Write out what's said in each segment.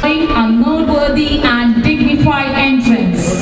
A noteworthy and dignified entrance.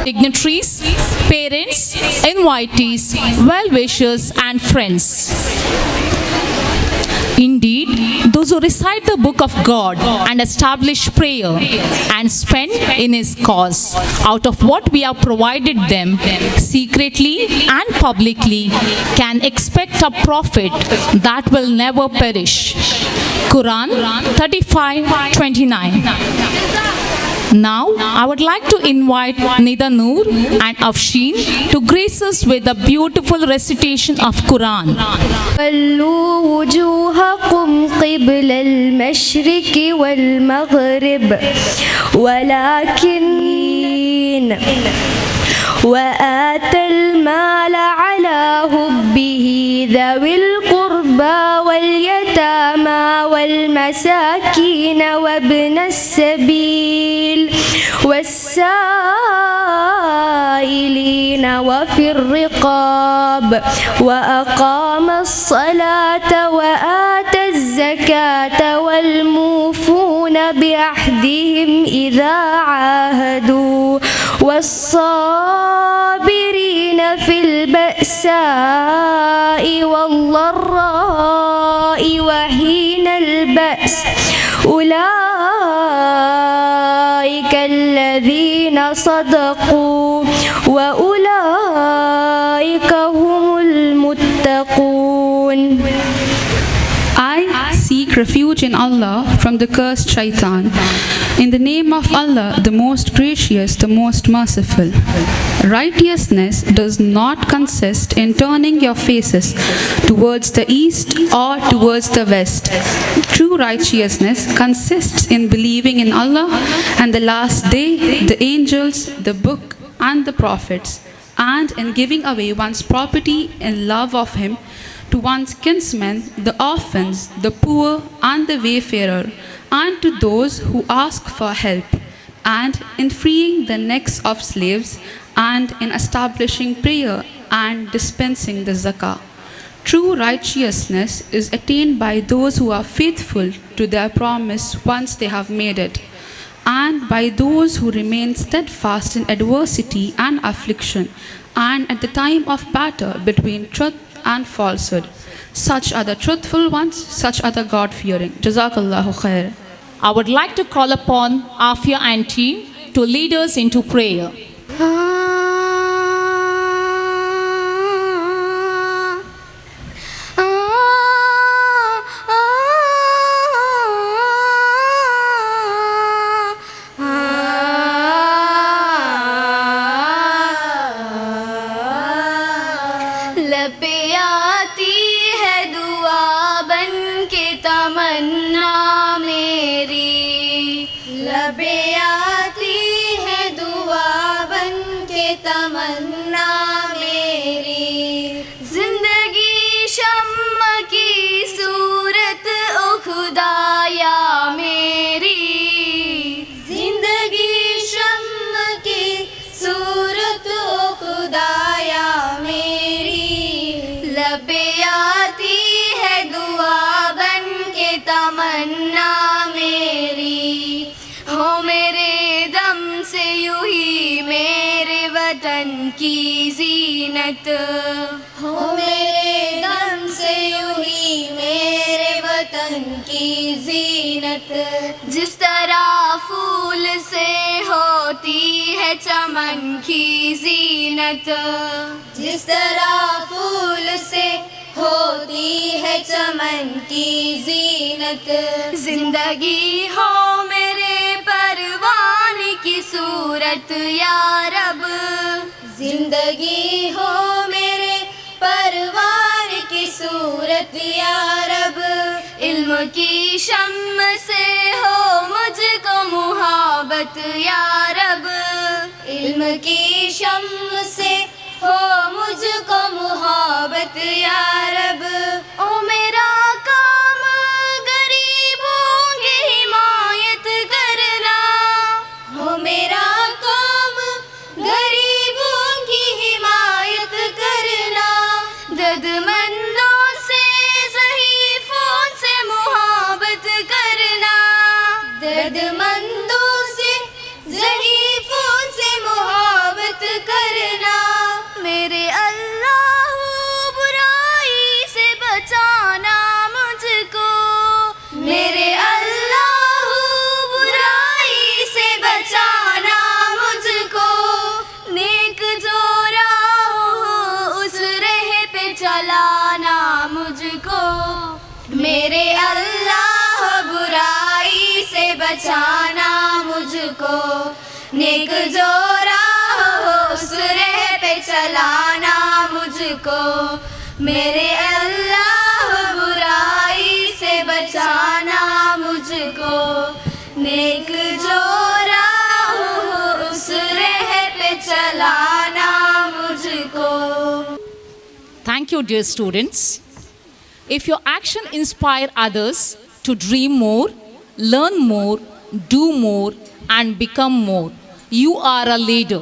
Dignitaries, parents, invitees, well-wishers and friends. Indeed, those who recite the book of God and establish prayer and spend in His cause out of what we have provided them secretly and publicly can expect a profit that will never perish. Quran 35:29. Now, I would like to invite Nida Noor and Afshin to grace us with a beautiful recitation of Quran. خلوا وجوهكم قبل المشرق والمغرب ولكن وآتى المال على حبه ذوي القربى واليتامى والمساكين وابن السبيل والسائلين وفي الرقاب وأقام الصلاة وآتى الزكاة والموفون بعهدهم إذا عاهدوا والصابرين في البأساء والضراء وحين البأس أولئك الذين صدقوا وأولئك هم المتقون. I seek refuge in Allah from the cursed shaitan. In the name of Allah, the most gracious, the most merciful. Righteousness does not consist in turning your faces towards the east or towards the west. True righteousness consists in believing in Allah and the last day, the angels, the book and the prophets, and in giving away one's property in love of Him to one's kinsmen, the orphans, the poor and the wayfarer, and to those who ask for help, and in freeing the necks of slaves, and in establishing prayer and dispensing the zakah. True righteousness is attained by those who are faithful to their promise once they have made it, and by those who remain steadfast in adversity and affliction, and at the time of battle between truth and falsehood. Such are the truthful ones, such are the God-fearing. Jazakallahu khair. I would like to call upon Afia and team to lead us into prayer. आती है दुआ बन के तमन्ना में की जीनत हो मेरे दम से यूं ही मेरे वतन की जीनत। जिस तरह फूल से होती है चमन की जीनत, जिस तरह फूल से होती है चमन की जीनत। जिंदगी हो मेरे परवान की सूरत या रब, जिंदगी हो मेरे परवान की सूरत या रब। इल्म की शम्म से हो मुझको मुहाबत या रब, इल्म की शम्म से हो मुझको मुहाबत या रब। ओ मेरा काम गरीबों की हिमायत करना, हो मेरा काम गरीबों की हिमायत करना। दर्दमंदों से ज़ईफ़ों से मुहाबत करना, दर्दमंदों से ज़ईफ़ों से मुहाबत करना। मेरे अल्लाह बुराई से बचाना मुझको, मेरे अल्लाह बुराई से बचाना मुझको। नेक जो राह हो उस राह पे चलाना मुझको, मेरे अल्लाह बुराई से बचाना मुझको। नेक जो राह हो उस राह पे चलाना मुझको, मेरे अल्लाह बुराई से बचाना मुझको। नेक जो राह हो उस राह पे चलाना मुझको। Thank you, dear students. If your action inspire others to dream more, learn more, do more, and become more, you are a leader.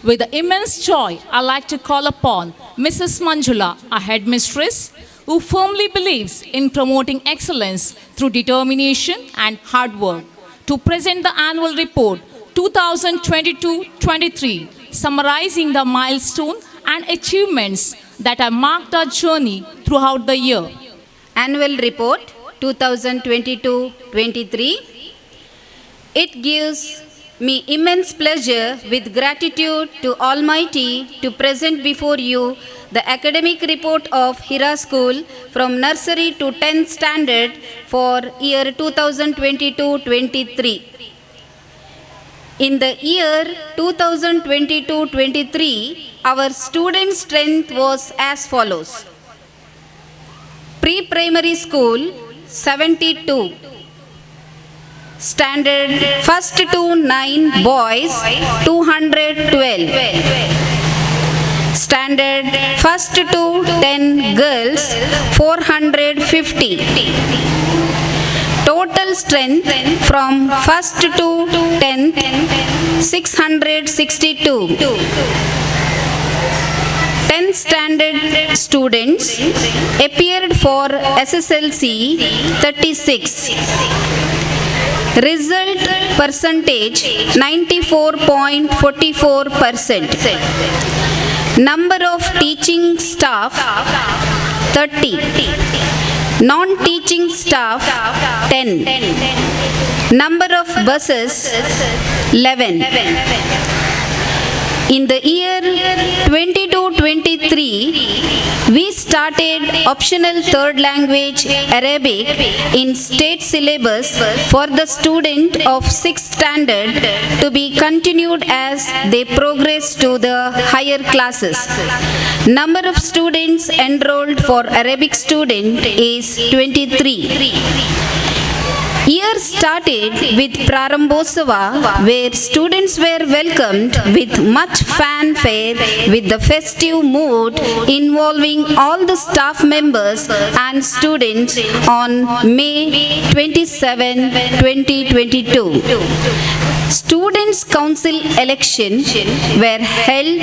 With immense joy, I like to call upon Mrs. Manjula, a headmistress who firmly believes in promoting excellence through determination and hard work, to present the annual report 2022-23, summarizing the milestone and achievements that have marked our journey throughout the year. Annual Report 2022-23. It gives me immense pleasure with gratitude to Almighty to present before you the academic report of HIRA School from nursery to 10th standard for year 2022-23. In the year 2022-23, our student strength was as follows. Pre-primary school 72, standard 1st to 9 boys 212, standard 1st to 10 girls 450. Total strength from 1st to 10th 662. 10th standard students appeared for SSLC 36. Result percentage 94.44%. Number of teaching staff 30. Non-teaching staff 10. Number of buses 11. In the year 22-23, we started optional third language Arabic in state syllabus for the student of 6th standard to be continued as they progress to the higher classes. Number of students enrolled for Arabic student is 23. Year started with Prarambosava, where students were welcomed with much fanfare with the festive mood involving all the staff members and students on May 27, 2022. Students' Council election were held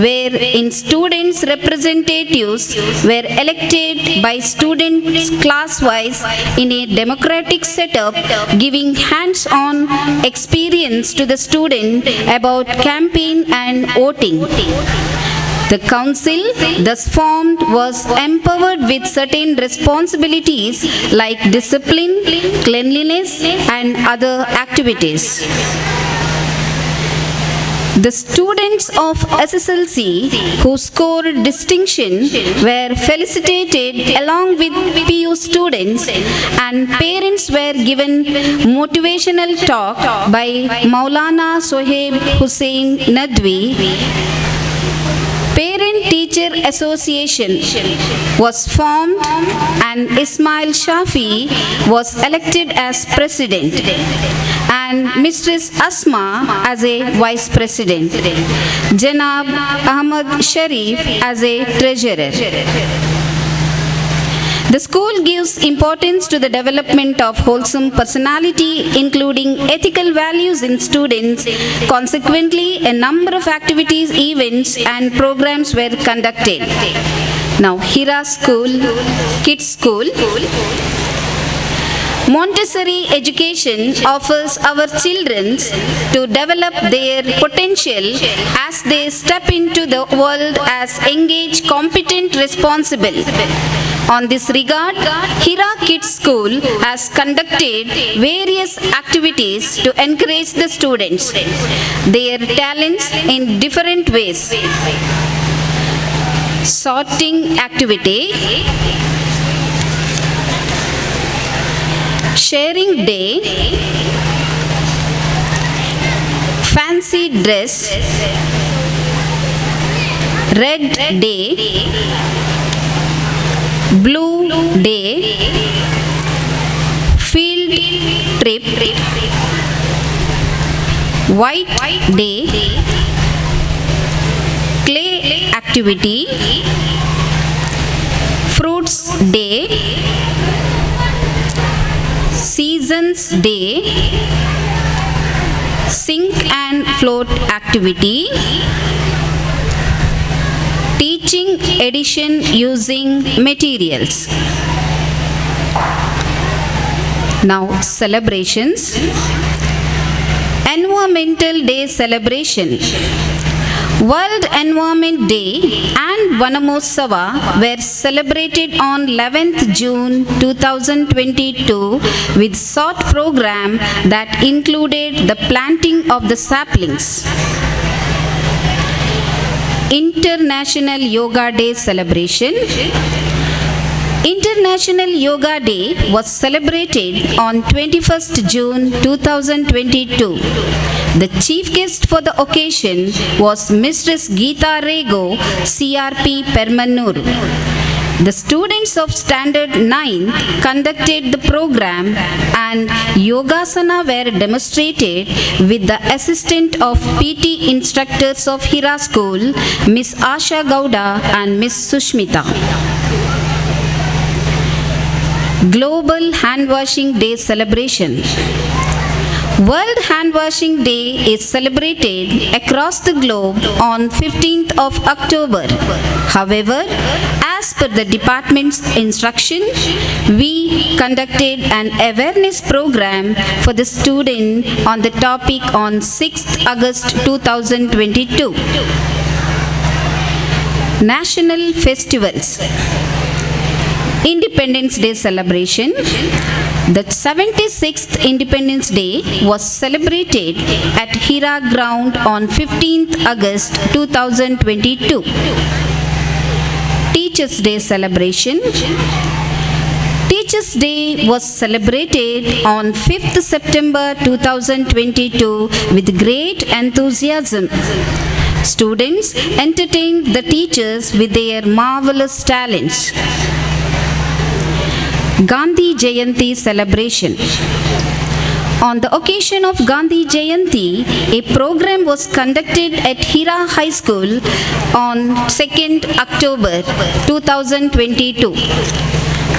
wherein students' representatives were elected by students class-wise in a democratic setup, giving hands-on experience to the student about campaign and voting. The council thus formed was empowered with certain responsibilities like discipline, cleanliness, and other activities. The students of SSLC who scored distinction were felicitated along with PU students, and parents were given motivational talk by Maulana Sohaib Hussain Nadwi. Parent-Teacher Association was formed and Ismail Shafi was elected as president and Mistress Asma as a vice president, Janab Ahmad Sharif as a treasurer. The school gives importance to the development of wholesome personality, including ethical values in students. Consequently, a number of activities, events, and programs were conducted. Now, HIRA School, Kids School. Montessori education offers our children to develop their potential as they step into the world as engaged, competent, responsible. On this regard, HIRA Kids School has conducted various activities to encourage the students, their talents in different ways. Sorting activity, sharing day, fancy dress, red day, blue day, field trip, white day, clay activity, fruits day, seasons day, sink and float activity, teaching edition using materials. Now, celebrations. Environmental Day celebration. World Environment Day and Vanamotsava were celebrated on 11th June 2022 with short program that included the planting of the saplings. International Yoga Day celebration. International Yoga Day was celebrated on 21st June 2022. The chief guest for the occasion was Mistress Geeta Rego, CRP Permanur. The students of Standard 9 conducted the program and Yogasana were demonstrated with the assistance of PT instructors of HIRA School, Miss Asha Gowda and Miss Sushmita. Global Hand Washing Day celebration. World Hand Washing Day is celebrated across the globe on 15th of October. However, as per the department's instruction, we conducted an awareness program for the student on the topic on 6th August 2022. National Festivals. Independence Day celebration. The 76th Independence Day was celebrated at HIRA ground on 15th August 2022. Teachers Day celebration. Teachers Day was celebrated on 5th September 2022 with great enthusiasm. Students entertained the teachers with their marvelous talents. Gandhi Jayanti celebration. On the occasion of Gandhi Jayanti, a program was conducted at HIRA High School on 2nd October 2022.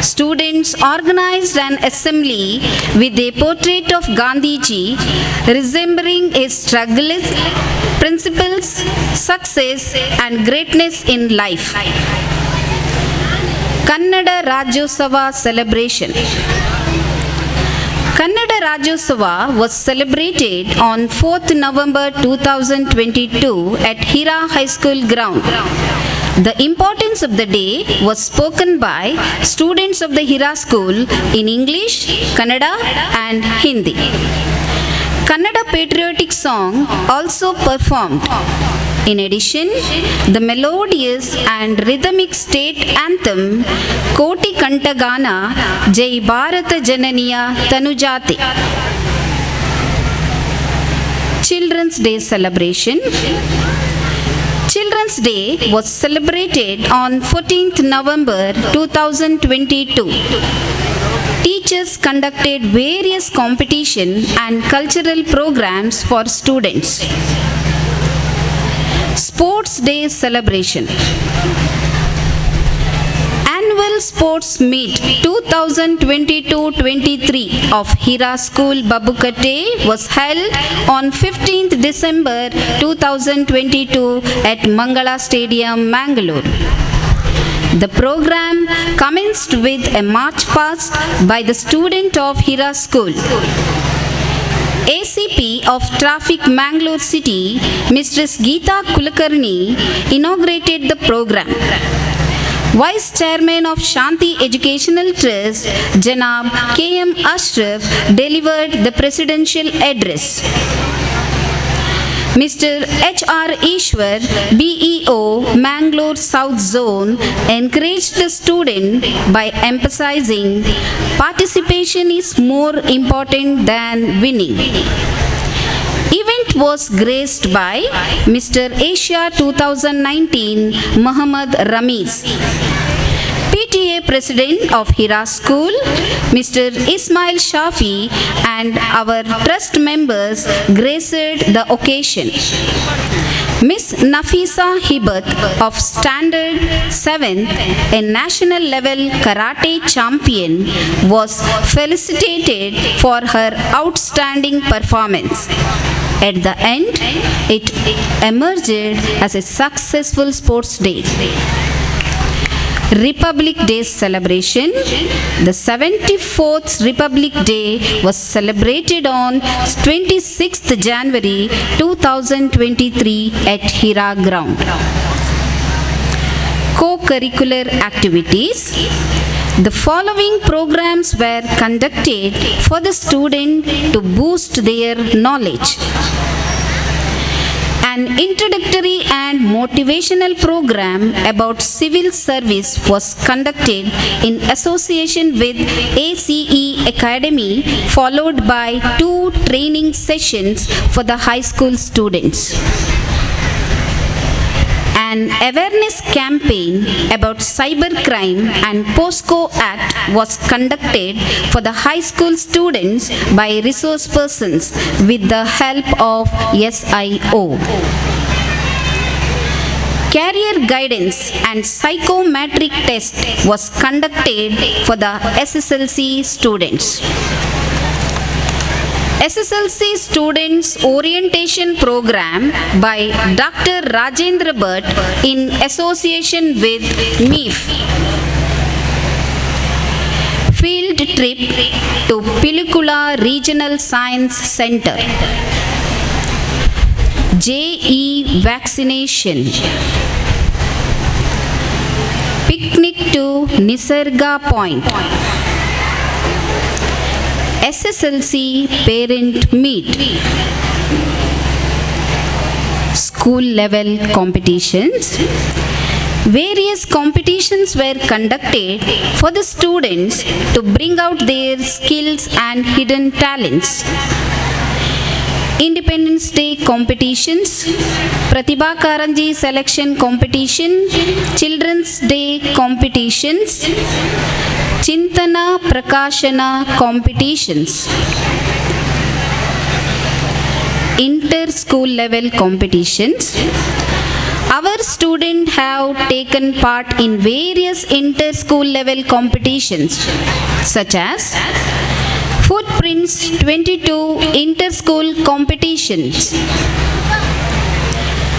students organized an assembly with a portrait of Gandhiji, resembling his struggles, principles, success, and greatness in life. Kannada Rajyotsava celebration. Kannada Rajyotsava was celebrated on 4th November 2022 at HIRA High School ground. The importance of the day was spoken by students of the HIRA school in English, Kannada and Hindi. Kannada patriotic song also performed. In addition, the melodious and rhythmic state anthem Koti Kantagana Jai Bharata Jananiya Tanujate. Children's Day celebration. Children's Day was celebrated on 14th November 2022. Teachers conducted various competition and cultural programs for students. Sports Day celebration. Annual Sports Meet 2022-23 of HIRA School Babukate was held on 15th December 2022 at Mangala Stadium, Mangalore. The program commenced with a march past by the student of HIRA School. ACP of Traffic Mangalore City, Mistress Geeta Kulakarni, inaugurated the program. Vice Chairman of Shanthi Educational Trust, Janab K.M. Ashraf, delivered the presidential address. Mr. H.R. Ishwar, BEO, Mangalore South Zone, encouraged the student by emphasizing participation is more important than winning. Event was graced by Mr. Asia 2019, Muhammad Ramiz. PTA President of HIRA School, Mr. Ismail Shafi, and our trust members graced the occasion. Miss Nafisa Hibat of Standard 7th, a national level karate champion, was felicitated for her outstanding performance. At the end, it emerged as a successful sports day. Republic Day celebration. The 74th Republic Day was celebrated on 26th January 2023 at HIRA ground. Co-curricular activities. The following programs were conducted for the student to boost their knowledge. An introductory and motivational program about civil service was conducted in association with ACE Academy, followed by 2 training sessions for the high school students. An awareness campaign about cybercrime and POSCO Act was conducted for the high school students by resource persons with the help of SIO. Career guidance and psychometric test was conducted for the SSLC students. SSLC Students Orientation Program by Dr. Rajendra Bhatt in association with MIF. Field trip to Pilikula Regional Science Center. JE vaccination. Picnic to Nisarga Point. SSLC Parent Meet. School level competitions. Various competitions were conducted for the students to bring out their skills and hidden talents. Independence Day competitions, Pratibha Karanji selection competition, Children's Day competitions, Chintana Prakashana competitions, inter-school level competitions, Our students have taken part in various inter-school level competitions such as Footprints 22 inter-school competitions,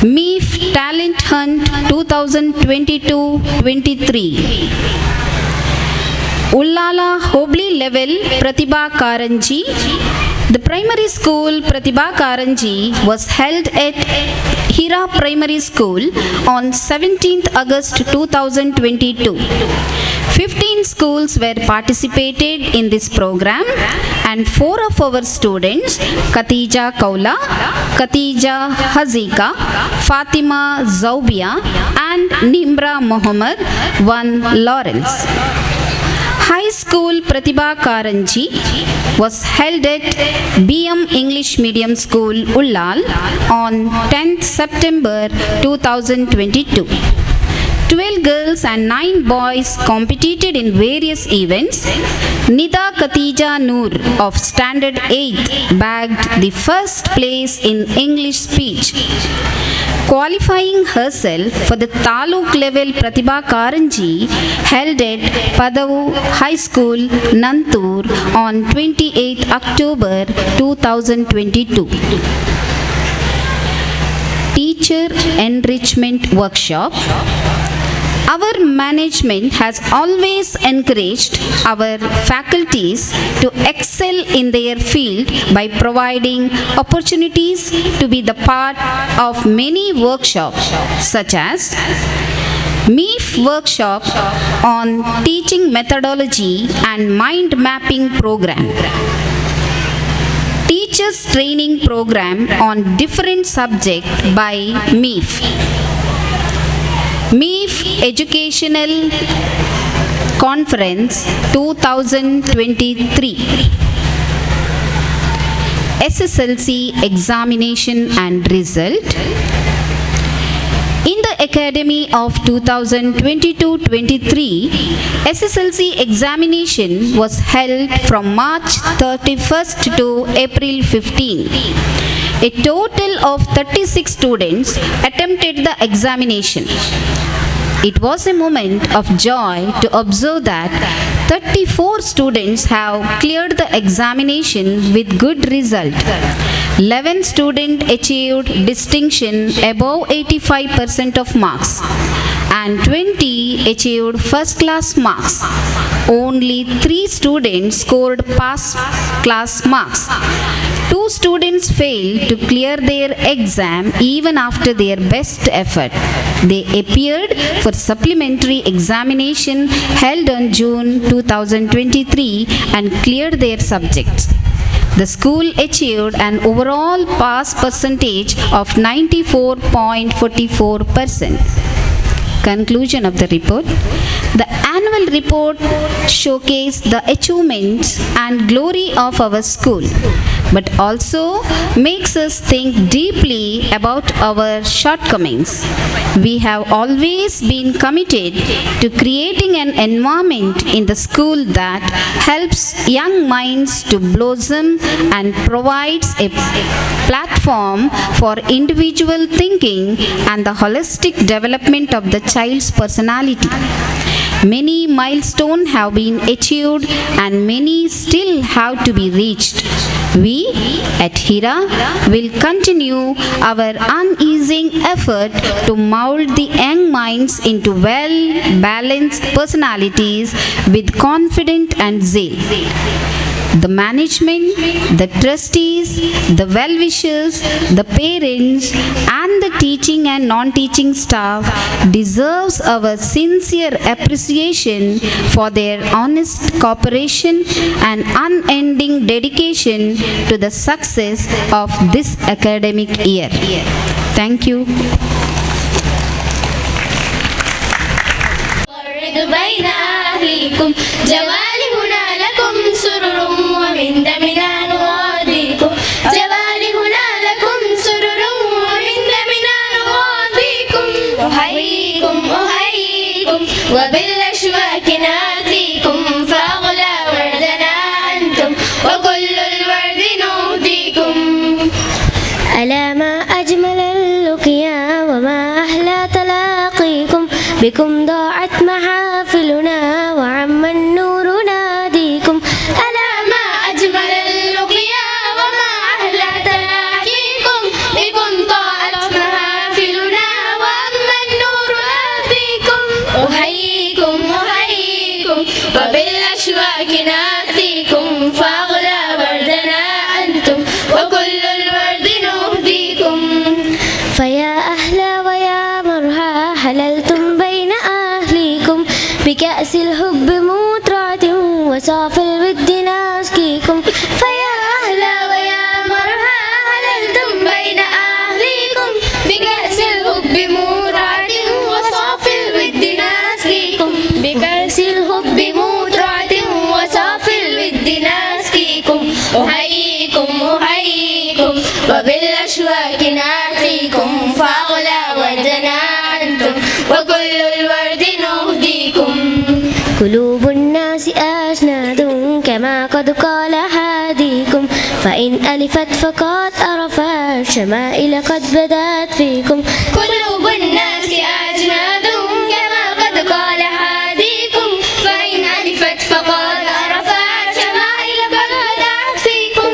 MEEF Talent Hunt 2022-23, Ullala Hobli level Pratibha Karanji. The primary school Pratibha Karanji was held at HIRA Primary School on 17th August 2022. 15 schools were participated in this program and 4 of our students, Khatija Kaula, Khatija Hazika, Fatima Zaubia and Nimra Mohammed won laurels. High School Pratibha Karanji was held at BM English Medium School, Ullal on 10th September 2022. 12 girls and 9 boys competed in various events. Nida Khatija Noor of Standard 8 bagged the first place in English speech, qualifying herself for the Taluk level Pratibha Karanji held at Padavu High School, Nantur on 28th October 2022. Teacher Enrichment Workshop. Our management has always encouraged our faculties to excel in their field by providing opportunities to be the part of many workshops such as MEEF workshop on teaching methodology and mind mapping program, teachers training program on different subjects by MEEF, MEEF Educational Conference 2023, SSLC examination and result. In the academy of 2022-23, SSLC examination was held from March 31st to April 15. A total of 36 students attempted the examination. It was a moment of joy to observe that 34 students have cleared the examination with good result. 11 students achieved distinction above 85% of marks and 20 achieved first class marks. Only 3 students scored pass class marks. 2 students failed to clear their exam even after their best effort. They appeared for supplementary examination held on June 2023 and cleared their subjects. The school achieved an overall pass percentage of 94.44%. Conclusion of the report. The annual report showcased the achievements and glory of our school, but also makes us think deeply about our shortcomings. We have always been committed to creating an environment in the school that helps young minds to blossom and provides a platform for individual thinking and the holistic development of the child's personality. Many milestones have been achieved and many still have to be reached. We at HIRA will continue our unceasing effort to mold the young minds into well-balanced personalities with confidence and zeal. The management, the trustees, the well-wishers, the parents and the teaching and non-teaching staff deserves our sincere appreciation for their honest cooperation and unending dedication to the success of this academic year. Thank you. بين أهليكم جوالهنا لكم سرر ومن دمنا نغاديكم جوالهنا لكم سرر ومن دمنا نغاديكم أحييكم أحييكم وبالأشواك ناتيكم فأغلى وردنا أنتم وكل الورد نهديكم ألا ما أجمل اللقيا وما أحلى بكم ضاعت محافلنا وعم النور ناديكم ألا ما أجمل اللقيا وما أهلا تلاقيكم بكم ضاعت محافلنا وعم النور ناديكم أحييكم وبالأشواك نأتيكم فأغلى وردنا أنتم وكل الورد نهديكم فيا أهلا ويا مرحى حللتم بين أهليكم بكأس الحب مترعة وصاف الود ناسقيكم فيا أهلا ويا مرحى حللتم بين أهليكم بكأس الحب مترعة وصاف الود ناسقيكم بكأس الحب مترعة وصاف الود ناسقيكم أحييكم وبالأشواك نأتيكم فأغلى وردنا أنتم وكل الورد نهديكم قلوب الناس أجناد كما قد قال هاديكم فإن ألفت فقد عرفت الشمائل قد بدت فيكم قلوب الناس أجناد كما قد قال هاديكم فإن ألفت فقد عرفت الشمائل قد بدت فيكم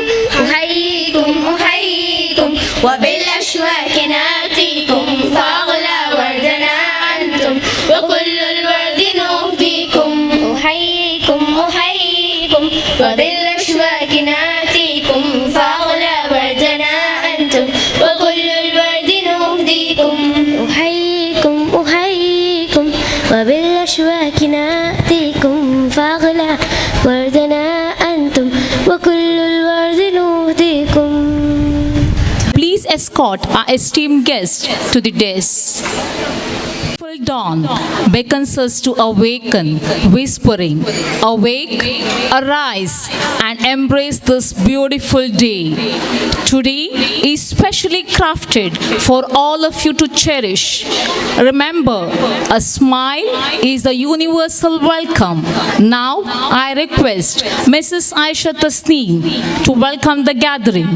أحييكم وبالأشواك نأتيكم فأغلى وردنا أنتم وكل الورد نهديكم أحييكم وبالأشواك نأتيكم فأغلى وردنا أنتم وكل الورد نهديكم أحييكم وبالأشواك نأتيكم فأغلى وردنا أنتم وكل الورد نهديكم. Please escort our esteemed guest to the desk. Full dawn beckons us to awaken, whispering, "Awake, arise, and embrace this beautiful day." Today is specially crafted for all of you to cherish. Remember, a smile is a universal welcome. Now, I request Mrs. Aisha Tasneem to welcome the gathering.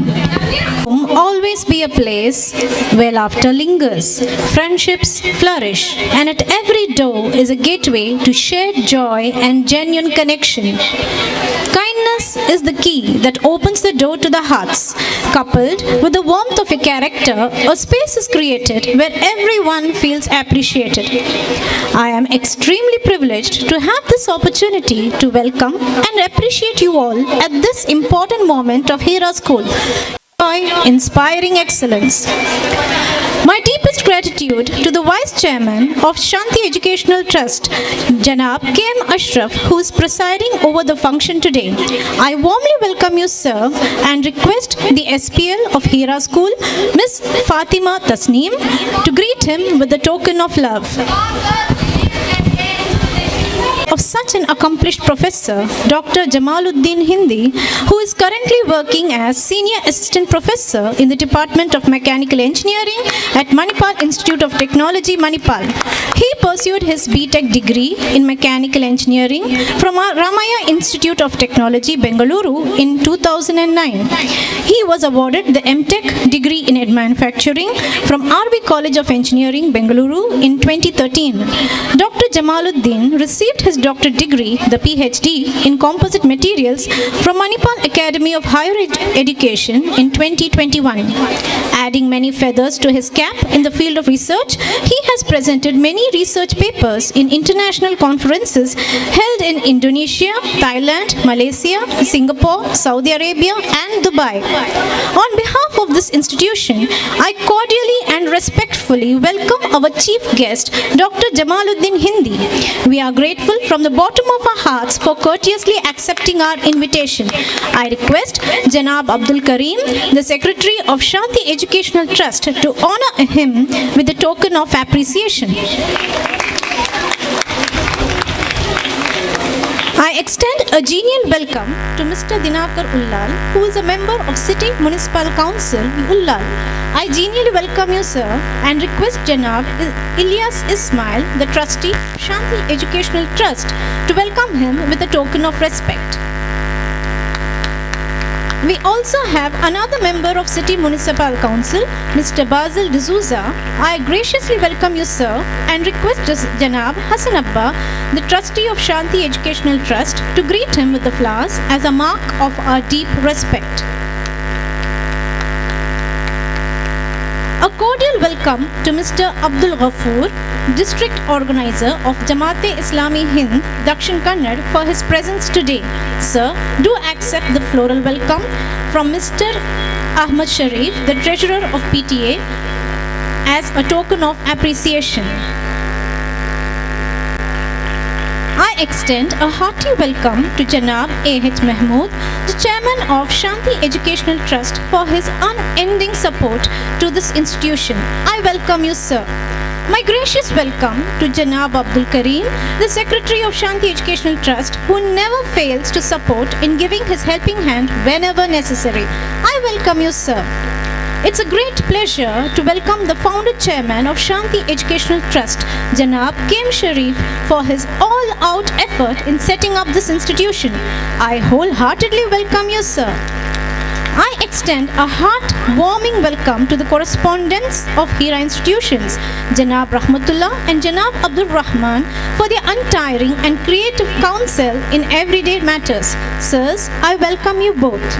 Home always be a place where laughter lingers, friendships flourish, and at every door is a gateway to shared joy and genuine connection. Kindness is the key that opens the door to the hearts. Coupled with the warmth of your character, a space is created where everyone feels appreciated. I am extremely privileged to have this opportunity to welcome and appreciate you all at this important moment of HIRA School. Inspiring excellence. My deepest gratitude to the Vice Chairman of Shanthi Educational Trust, Janab K.M. Ashraf, who is presiding over the function today. I warmly welcome you, sir, and request the SPL of HIRA School, Ms. Fatima Tasneem, to greet him with the token of love. Of such an accomplished professor, Dr. Jamaluddin Hindi, who is currently working as Senior Assistant Professor in the Department of Mechanical Engineering at Manipal Institute of Technology, Manipal. He pursued his B.Tech degree in Mechanical Engineering from Ramaya Institute of Technology, Bengaluru in 2009. He was awarded the M.Tech degree in Manufacturing from RV College of Engineering, Bengaluru in 2013. Dr. Jamaluddin received his doctorate degree, the PhD, in Composite Materials from Manipal Academy of Higher Education in 2021. Adding many feathers to his cap in the field of research, he has presented many research papers in international conferences held in Indonesia, Thailand, Malaysia, Singapore, Saudi Arabia, and Dubai. On behalf of this institution, I cordially and respectfully welcome our chief guest, Dr. Jamaluddin Hindi. We are grateful from the bottom of our hearts for courteously accepting our invitation. I request Janab Abdul Karim, the Secretary of Shanthi Educational Trust, to honor him with a token of appreciation. I extend a genial welcome to Mr. Dinakar Ullal, who is a member of City Municipal Council, Ullal. I genially welcome you, sir, and request Janab Ilyas Ismail, the trustee of Shanthi Educational Trust, to welcome him with a token of respect. We also have another member of City Municipal Council, Mr. Basil D'Souza. I graciously welcome you, sir, and request Janab Hassan Abba, the trustee of Shanthi Educational Trust, to greet him with the flowers as a mark of our deep respect. A cordial welcome to Mr. Abdul Ghafoor, District Organizer of Jamaat-e-Islami Hind, Dakshin Kannada, for his presence today. Sir, do accept the floral welcome from Mr. Ahmad Sharif, the Treasurer of PTA, as a token of appreciation. I extend a hearty welcome to Janab A.H. Mahmood, the Chairman of Shanthi Educational Trust, for his unending support to this institution. I welcome you, sir. My gracious welcome to Janab Abdul Kareem, the Secretary of Shanthi Educational Trust, who never fails to support in giving his helping hand whenever necessary. I welcome you, sir. It's a great pleasure to welcome the founder chairman of Shanthi Educational Trust, Janab Kim Sharif, for his all-out effort in setting up this institution. I wholeheartedly welcome you, sir. I extend a heart-warming welcome to the correspondents of HIRA institutions, Janab Rahmatullah and Janab Abdul Rahman, for their untiring and creative counsel in everyday matters. Sirs, I welcome you both.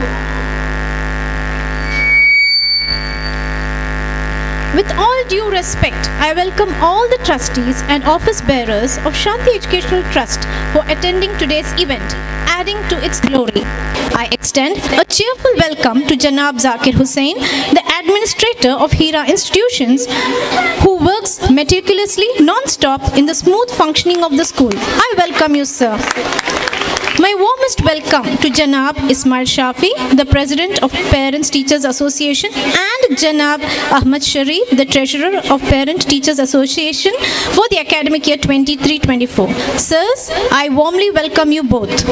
With all due respect, I welcome all the trustees and office bearers of Shanthi Educational Trust for attending today's event, adding to its glory. I extend a cheerful welcome to Janab Zakir Hussain, the administrator of HIRA institutions, who works meticulously non-stop in the smooth functioning of the school. I welcome you, sir. My warmest welcome to Janab Ismail Shafi, the President of Parents Teachers Association, and Janab Ahmad Sharif, the Treasurer of Parent Teachers Association, for the academic year 23-24. Sirs, I warmly welcome you both.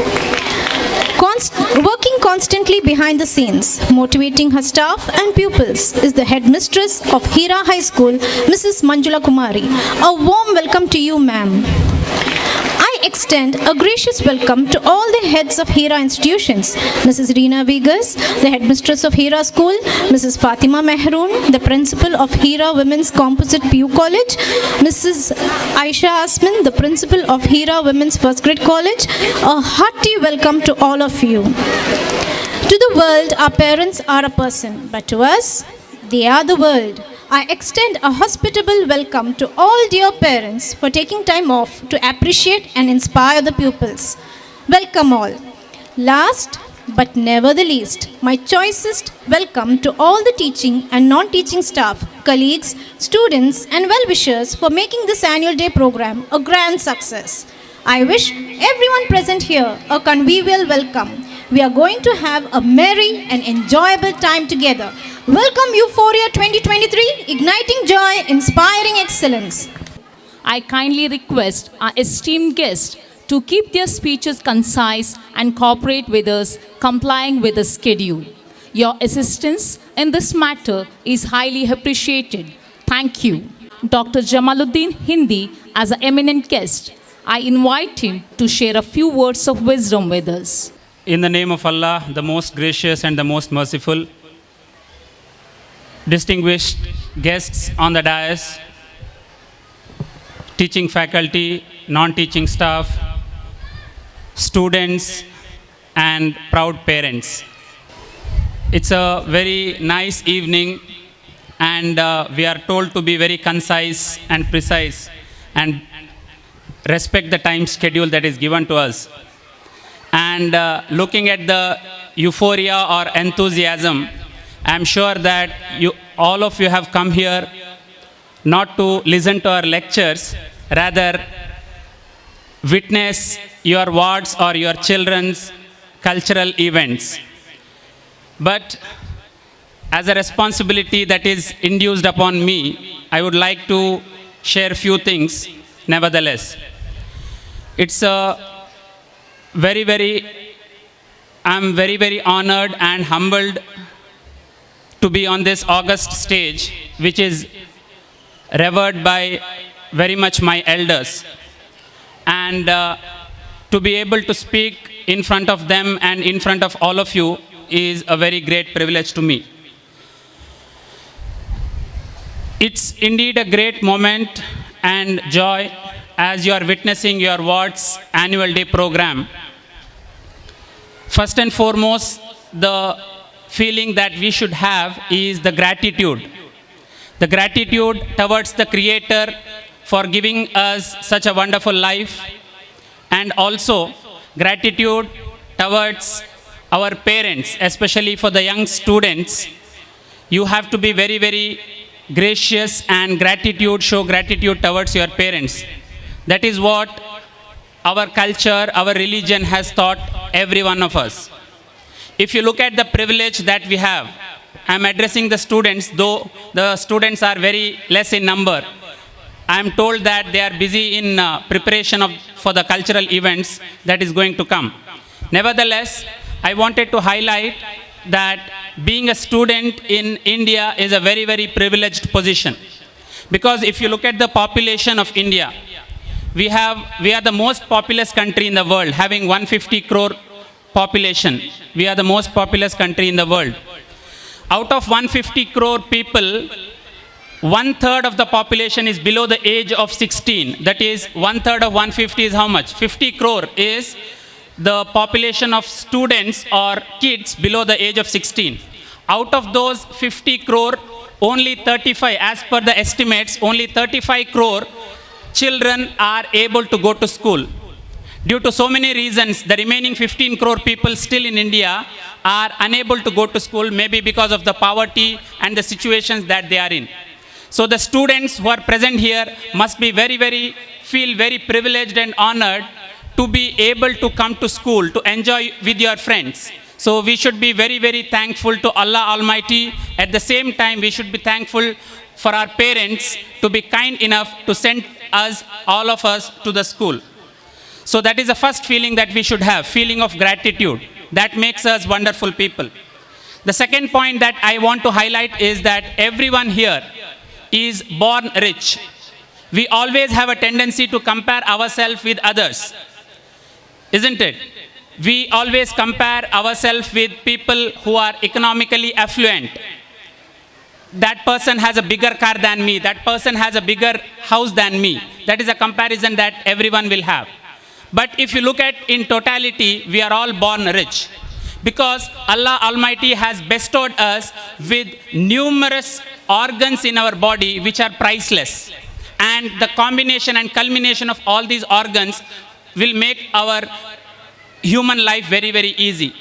Working constantly behind the scenes, motivating her staff and pupils, is the headmistress of HIRA High School, Mrs. Manjula Kumari. A warm welcome to you, ma'am. I extend a gracious welcome to all the heads of HIRA institutions, Mrs. Reena Vegas, the headmistress of HIRA School, Mrs. Fatima Mehroon, the principal of HIRA Women's Composite PU College, Mrs. Aisha Asmin, the principal of HIRA Women's First Grade College. A hearty welcome to all of you. To the world, our parents are a person, but to us, they are the world. I extend a hospitable welcome to all dear parents for taking time off to appreciate and inspire the pupils. Welcome all. Last but never the least, my choicest welcome to all the teaching and non-teaching staff, colleagues, students and well-wishers for making this annual day program a grand success. I wish everyone present here a convivial welcome. We are going to have a merry and enjoyable time together. Welcome Euphoria 2023, igniting joy, inspiring excellence. I kindly request our esteemed guests to keep their speeches concise and cooperate with us, complying with the schedule. Your assistance in this matter is highly appreciated. Thank you. Dr. Jamaluddin Hindi, as an eminent guest, I invite him to share a few words of wisdom with us. In the name of Allah, the most gracious and the most merciful, distinguished guests on the dais, teaching faculty, non-teaching staff, students, and proud parents. It's a very nice evening, and we are told to be very concise and precise and respect the time schedule that is given to us. And looking at the euphoria or enthusiasm, I'm sure that all of you have come here not to listen to our lectures, rather witness your wards or your children's cultural events. But as a responsibility that is induced upon me, I would like to share a few things nevertheless. It's I'm very, very honored and humbled to be on this august stage, which is revered by very much my elders. And to be able to speak in front of them and in front of all of you is a very great privilege to me. It's indeed a great moment and joy as you are witnessing your ward's annual day program. First and foremost, the feeling that we should have is the gratitude. The gratitude towards the Creator for giving us such a wonderful life, and also gratitude towards our parents, especially for the young students. You have to be very, very gracious and show gratitude towards your parents. That is what our culture, our religion has taught every one of us. If you look at the privilege that we have, I am addressing the students, though the students are very less in number. I am told that they are busy in preparation for the cultural events that is going to come. Nevertheless, I wanted to highlight that being a student in India is a very, very privileged position. Because if you look at the population of India, we are the most populous country in the world, having 150 crore population. We are the most populous country in the world. Out of 150 crore people, 1/3 of the population is below the age of 16. That is, 1/3 of 150 is how much? 50 crore is the population of students or kids below the age of 16. Out of those 50 crore, only 35, as per the estimates, only 35 crore children are able to go to school. Due to so many reasons, the remaining 15 crore people still in India are unable to go to school, maybe because of the poverty and the situations that they are in. So the students who are present here must be feel very privileged and honored to be able to come to school, to enjoy with your friends. So we should be very, very thankful to Allah Almighty. At the same time, we should be thankful for our parents to be kind enough to send us, all of us, to the school. So that is the first feeling that we should have, feeling of gratitude. That makes us wonderful people. The second point that I want to highlight is that everyone here is born rich. We always have a tendency to compare ourselves with others, isn't it? We always compare ourselves with people who are economically affluent. That person has a bigger car than me. That person has a bigger house than me. That is a comparison that everyone will have. But if you look at in totality, we are all born rich. Because Allah Almighty has bestowed us with numerous organs in our body which are priceless. And the combination and culmination of all these organs will make our human life very, very easy.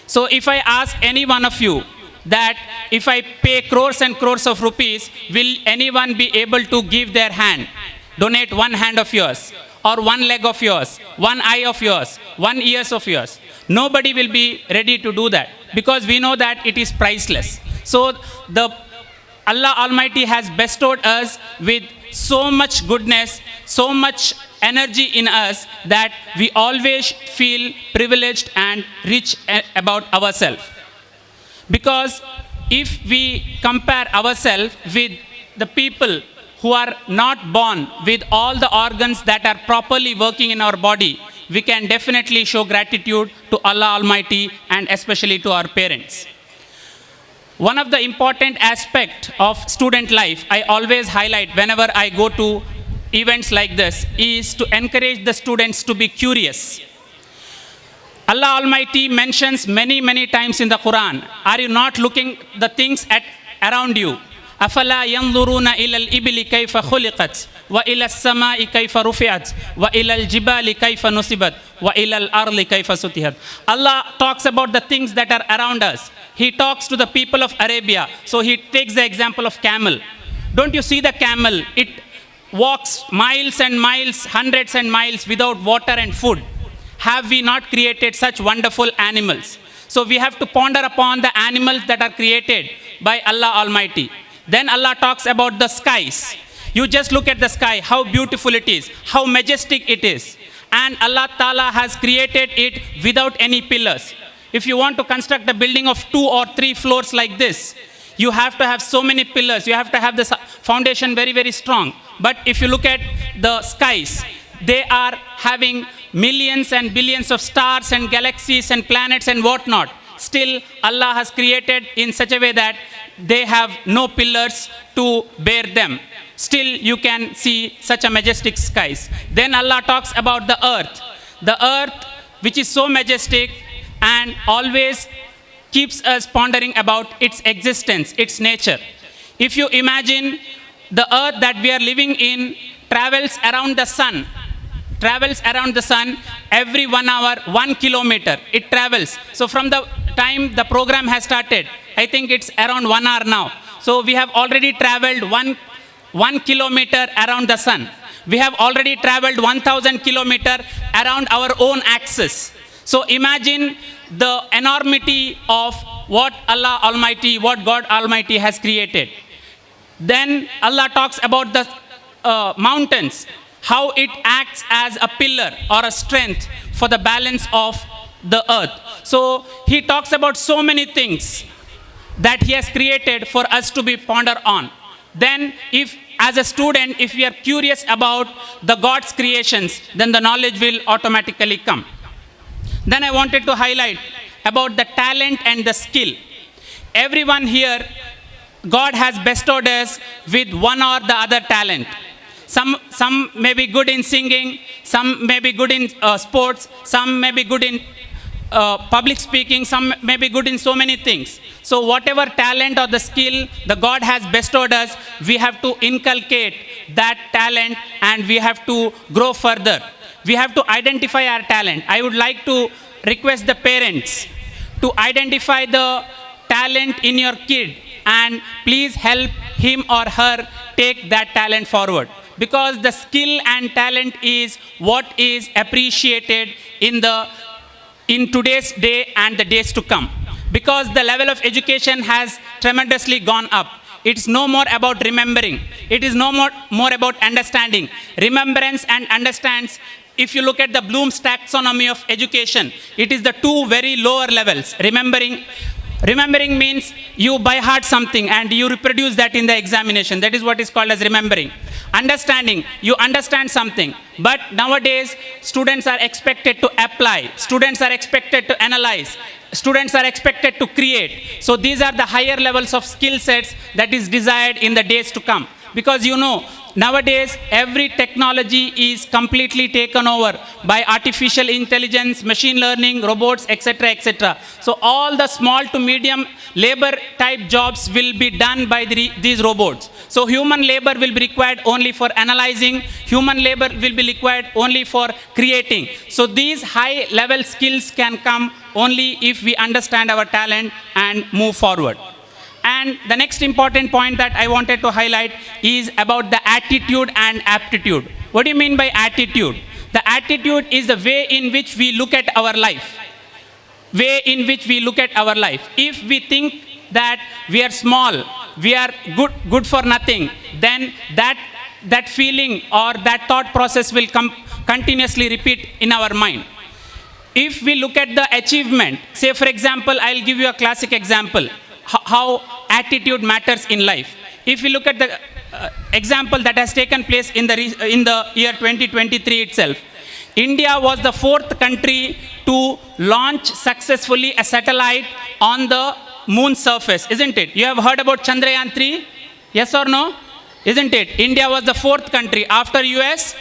So if I ask any one of you that if I pay crores and crores of rupees, will anyone be able to give their hand, donate one hand of yours, or one leg of yours, one eye of yours, one ear of yours? Nobody will be ready to do that because we know that it is priceless. So Allah Almighty has bestowed us with so much goodness, so much energy in us that we always feel privileged and rich about ourselves. Because if we compare ourselves with the people who are not born with all the organs that are properly working in our body, we can definitely show gratitude to Allah Almighty and especially to our parents. One of the important aspects of student life I always highlight whenever I go to events like this is to encourage the students to be curious. Allah Almighty mentions many, many times in the Quran, are you not looking the things around you? أَفَلَا يَنْظُرُونَ إِلَى الْإِبِلِ كَيْفَ خُلِقَتْ وَإِلَى السَّمَاءِ كَيْفَ رُفِعَتْ وَإِلَى الْجِبَالِ كَيْفَ نُصِبَتْ وَإِلَى الْأَرْضِ كَيْفَ سُطِحَتْ. Allah talks about the things that are around us. He talks to the people of Arabia. So he takes the example of camel. Don't you see the camel? It walks miles and miles, hundreds and miles without water and food. Have we not created such wonderful animals? So we have to ponder upon the animals that are created by Allah Almighty. Then Allah talks about the skies. You just look at the sky, how beautiful it is, how majestic it is. And Allah Ta'ala has created it without any pillars. If you want to construct a building of 2 or 3 floors like this, you have to have so many pillars. You have to have the foundation very, very strong. But if you look at the skies, they are having millions and billions of stars and galaxies and planets and whatnot. still Allah has created in such a way that they have no pillars to bear them. Still you can see such a majestic skies. Then Allah talks about the earth. The earth, which is so majestic and always keeps us pondering about its existence, its nature. If you imagine the earth that we are living in travels around the sun, every 1 hour, 1 kilometer, it travels. So from the time the program has started, I think it's around 1 hour now. So we have already traveled 1 kilometer around the sun. We have already traveled 1,000 kilometer around our own axis. So imagine the enormity of what Allah Almighty, what God Almighty has created. Then Allah talks about the mountains, how it acts as a pillar or a strength for the balance of the earth. So he talks about so many things that he has created for us to be ponder on. Then if as a student, if we are curious about the God's creations, then the knowledge will automatically come. Then I wanted to highlight about the talent and the skill. Everyone here, God has bestowed us with one or the other talent. Some may be good in singing, some may be good in sports, some may be good in public speaking, some may be good in so many things. So whatever talent or the skill the God has bestowed us, we have to inculcate that talent and we have to grow further. We have to identify our talent. I would like to request the parents to identify the talent in your kid and please help him or her take that talent forward. Because the skill and talent is what is appreciated in today's day and the days to come. Because the level of education has tremendously gone up. It's no more about remembering. It is no more about understanding. Remembrance and understands, if you look at the Bloom's taxonomy of education, it is the two very lower levels. Remembering means you by heart something and you reproduce that in the examination. That is what is called as remembering. Understanding, you understand something. But nowadays, students are expected to apply. Students are expected to analyze. Students are expected to create. So these are the higher levels of skill sets that is desired in the days to come. Because you know, nowadays, every technology is completely taken over by artificial intelligence, machine learning, robots, etc., etc. So all the small to medium labor type jobs will be done by these robots. So human labor will be required only for analyzing. Human labor will be required only for creating. So these high level skills can come only if we understand our talent and move forward. And the next important point that I wanted to highlight is about the attitude and aptitude. What do you mean by attitude? The attitude is the way in which we look at our life. Way in which we look at our life. If we think that we are small, we are good for nothing, then that feeling or that thought process will continuously repeat in our mind. If we look at the achievement, say for example, I'll give you a classic example. How attitude matters in life. If we look at the example that has taken place in the year 2023 itself, India was the 4th country to launch successfully a satellite on the moon surface, isn't it? You have heard about Chandrayaan 3? Yes or no? Isn't it? India was the 4th country after US,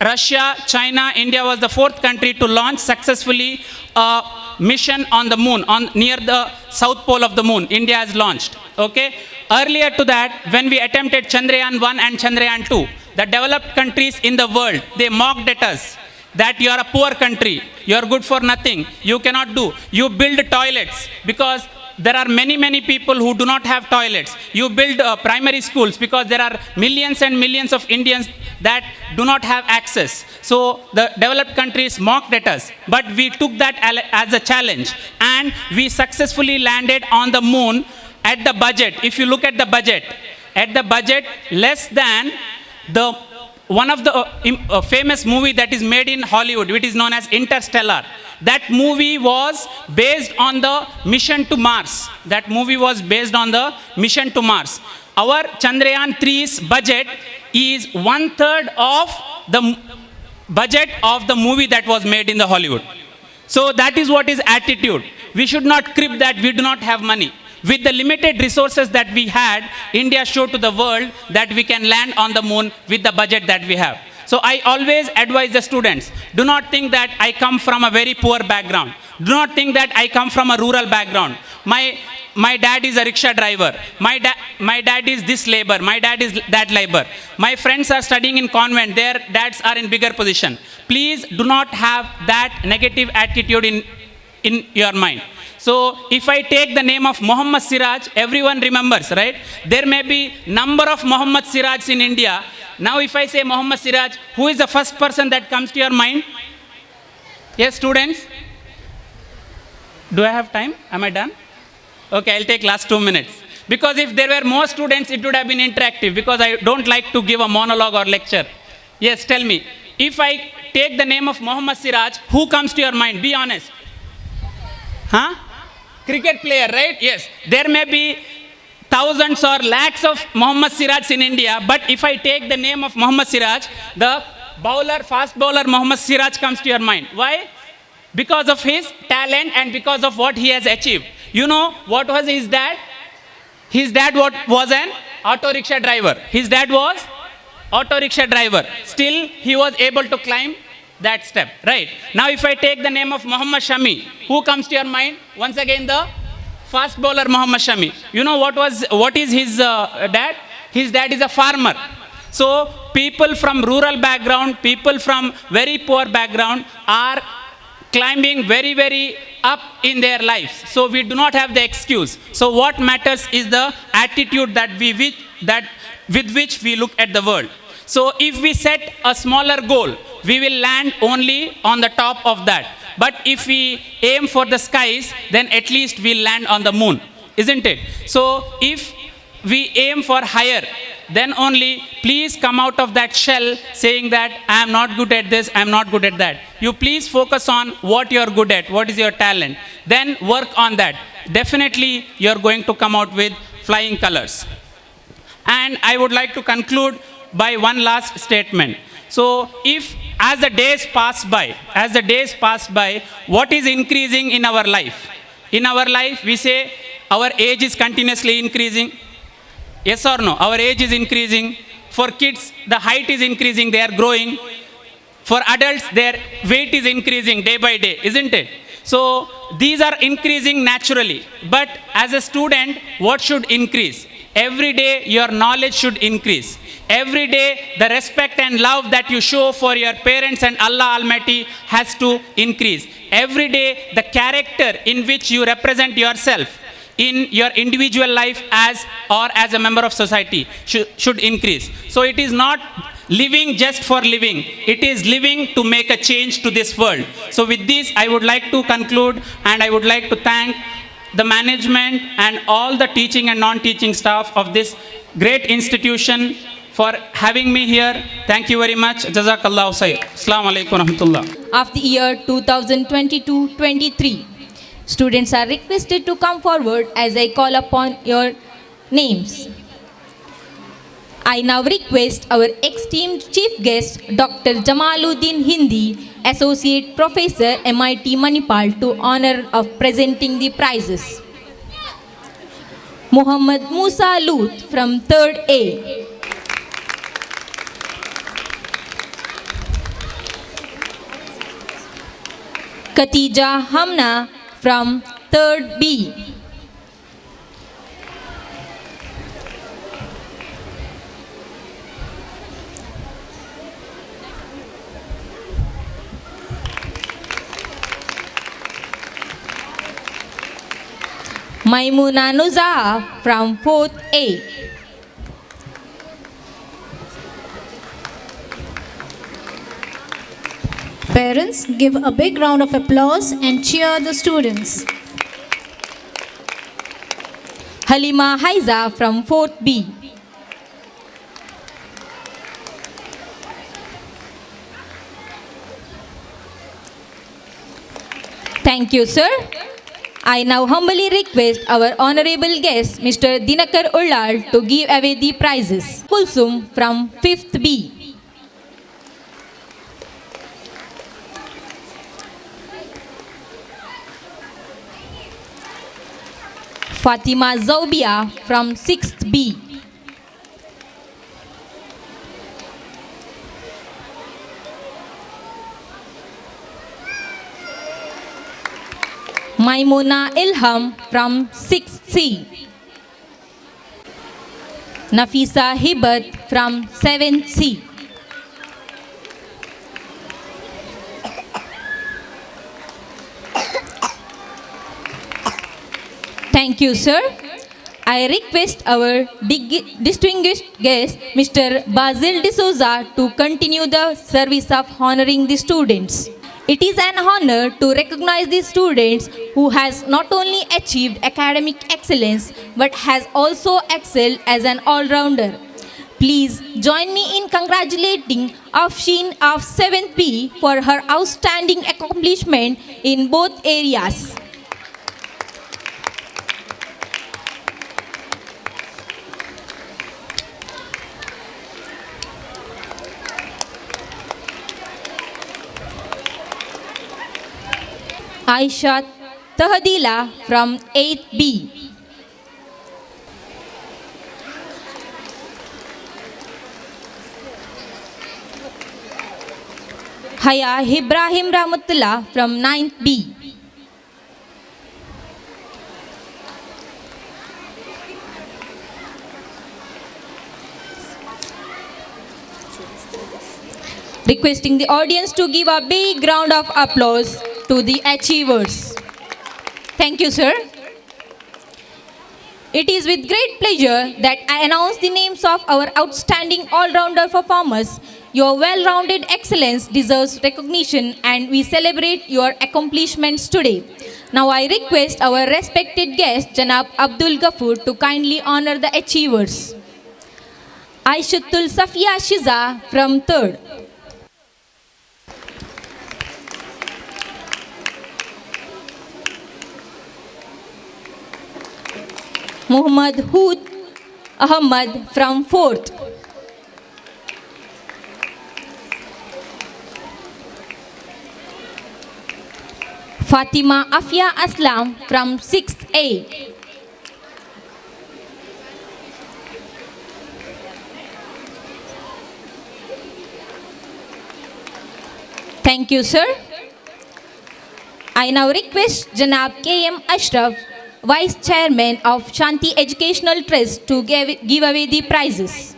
Russia, China. India was the 4th country to launch successfully a mission on the moon, near the south pole of the moon. India has launched. Okay. Earlier to that, when we attempted Chandrayaan 1 and Chandrayaan 2, the developed countries in the world, they mocked at us that you are a poor country, you are good for nothing, you cannot do. You build toilets because there are many people who do not have toilets. You build primary schools because there are millions and millions of Indians that do not have access. So the developed countries mocked at us, but we took that as a challenge and we successfully landed on the moon at the budget. If you look at the budget, less than one of the famous movie that is made in Hollywood, which is known as Interstellar. That movie was based on the mission to Mars. Our Chandrayaan 3's budget is 1/3 of the budget of the movie that was made in the Hollywood. So that is what is attitude. We should not crib that we do not have money. With the limited resources that we had, India showed to the world that we can land on the moon with the budget that we have. So I always advise the students, do not think that I come from a very poor background. Do not think that I come from a rural background. My dad is a rickshaw driver. My dad is this labor. My dad is that labor. My friends are studying in convent. Their dads are in bigger position. Please do not have that negative attitude in your mind. So if I take the name of Muhammad Siraj, everyone remembers, right? There may be number of Muhammad Siraj in India. Now if I say Muhammad Siraj, who is the first person that comes to your mind? Yes, students? Do I have time? Am I done? Okay, I'll take last 2 minutes. Because if there were more students, it would have been interactive, because I don't like to give a monologue or lecture. Yes, tell me. If I take the name of Muhammad Siraj, who comes to your mind? Be honest. Huh? Cricket player, right? Yes. There may be thousands or lakhs of Muhammad Siraj in India, but if I take the name of Muhammad Siraj, the fast bowler Muhammad Siraj comes to your mind. Why? Because of his talent and because of what he has achieved. You know what was his dad? His dad was an auto rickshaw driver. His dad was auto rickshaw driver. Still, he was able to climb that step, right? Now, if I take the name of Muhammad Shami, who comes to your mind? Once again, the fast bowler Muhammad Shami. You know what is his dad? His dad is a farmer. So, people from rural background, people from very poor background are climbing very, very up in their lives. So we do not have the excuse. So what matters is the attitude with which we look at the world. So if we set a smaller goal, we will land only on the top of that. But if we aim for the skies, then at least we'll land on the moon, isn't it? So if we aim for higher, then only please come out of that shell saying that I am not good at this, I am not good at that. You please focus on what you are good at, what is your talent. Then work on that. Definitely you are going to come out with flying colors. And I would like to conclude by one last statement. So if as the days pass by, what is increasing in our life? In our life, we say our age is continuously increasing. Yes or no? Our age is increasing. For kids, the height is increasing, they are growing. For adults, their weight is increasing day by day, isn't it? So these are increasing naturally. But as a student, what should increase? Every day, your knowledge should increase. Every day, the respect and love that you show for your parents and Allah Almighty has to increase. Every day, the character in which you represent yourself in your individual life as a member of society should increase. So it is not living just for living. It is living to make a change to this world. So with this, I would like to conclude, and I would like to thank the management and all the teaching and non-teaching staff of this great institution for having me here. Thank you very much. Jazakallahu khair. Assalamu alaikum warahmatullah. Of the year 2022-23. Students are requested to come forward as I call upon your names. I now request our esteemed chief guest, Dr. Jamaluddin Hindi, Associate Professor, MIT Manipal, to honor of presenting the prizes. Muhammad Musa Luth from 3rd A. Khatija Hamna from 3rd B. Maimuna Nuzaha from 4th A. Parents, give a big round of applause and cheer the students. Halima Haiza from 4th B. Thank you, sir. I now humbly request our honorable guest, Mr. Dinakar Ullal, to give away the prizes. Kulsum from 5th B. Fatima Zaubia from 6th B. Maimuna Ilham from 6th C. Nafisa Hibat from 7th C. Thank you, sir. I request our distinguished guest, Mr. Basil D'Souza, to continue the service of honoring the students. It is an honor to recognize the students who has not only achieved academic excellence but has also excelled as an all-rounder. Please join me in congratulating Afshin of 7th B for her outstanding accomplishment in both areas. Aisha Tahadila from 8th B. Haya Ibrahim Rahmatullah from 9th B. Requesting the audience to give a big round of applause to the achievers. Thank you, sir. It is with great pleasure that I announce the names of our outstanding all-rounder performers. Your well-rounded excellence deserves recognition and we celebrate your accomplishments today. Now I request our respected guest, Janab Abdul Ghafoor, to kindly honor the achievers. Aishatul Safia Shiza from 3rd. Muhammad Hood Ahmad from 4th. Fatima Afia Aslam from 6th A. Thank you, sir. I now request Janab K.M. Ashraf, Vice Chairman of Shanthi Educational Trust, to give away the prizes.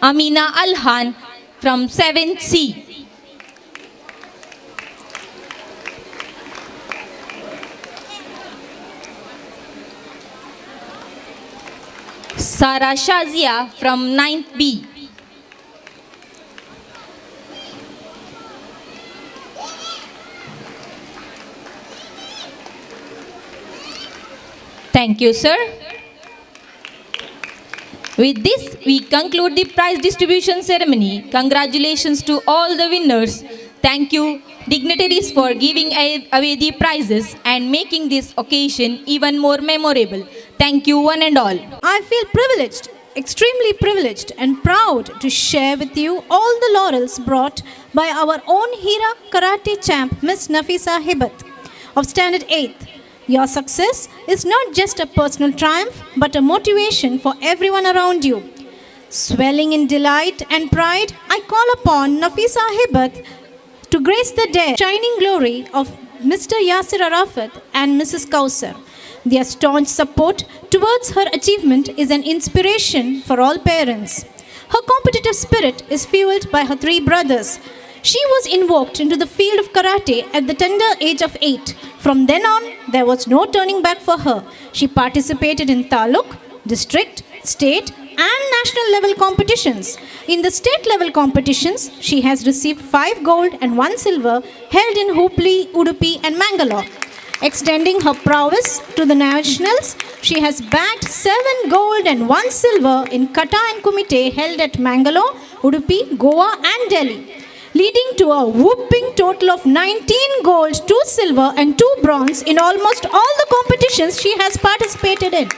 Amina Alhan from 7th C. Sara Shazia from 9th B. Thank you, sir. With this, we conclude the prize distribution ceremony. Congratulations to all the winners. Thank you, dignitaries, for giving away the prizes and making this occasion even more memorable. Thank you, one and all. I feel privileged, extremely privileged and proud to share with you all the laurels brought by our own HIRA karate champ, Miss Nafisa Hibat of Standard 8th. Your success is not just a personal triumph, but a motivation for everyone around you. Swelling in delight and pride, I call upon Nafisa Hibat to grace the day, shining glory of Mr. Yasir Arafat and Mrs. Kausar. Their staunch support towards her achievement is an inspiration for all parents. Her competitive spirit is fueled by her 3 brothers. She was invoked into the field of karate at the tender age of 8. From then on, there was no turning back for her. She participated in taluk, district, state, and national level competitions. In the state level competitions, she has received 5 gold and 1 silver held in Hubli, Udupi, and Mangalore. Extending her prowess to the nationals, she has bagged 7 gold and 1 silver in kata and kumite held at Mangalore, Udupi, Goa, and Delhi, leading to a whooping total of 19 gold, 2 silver and 2 bronze in almost all the competitions she has participated in.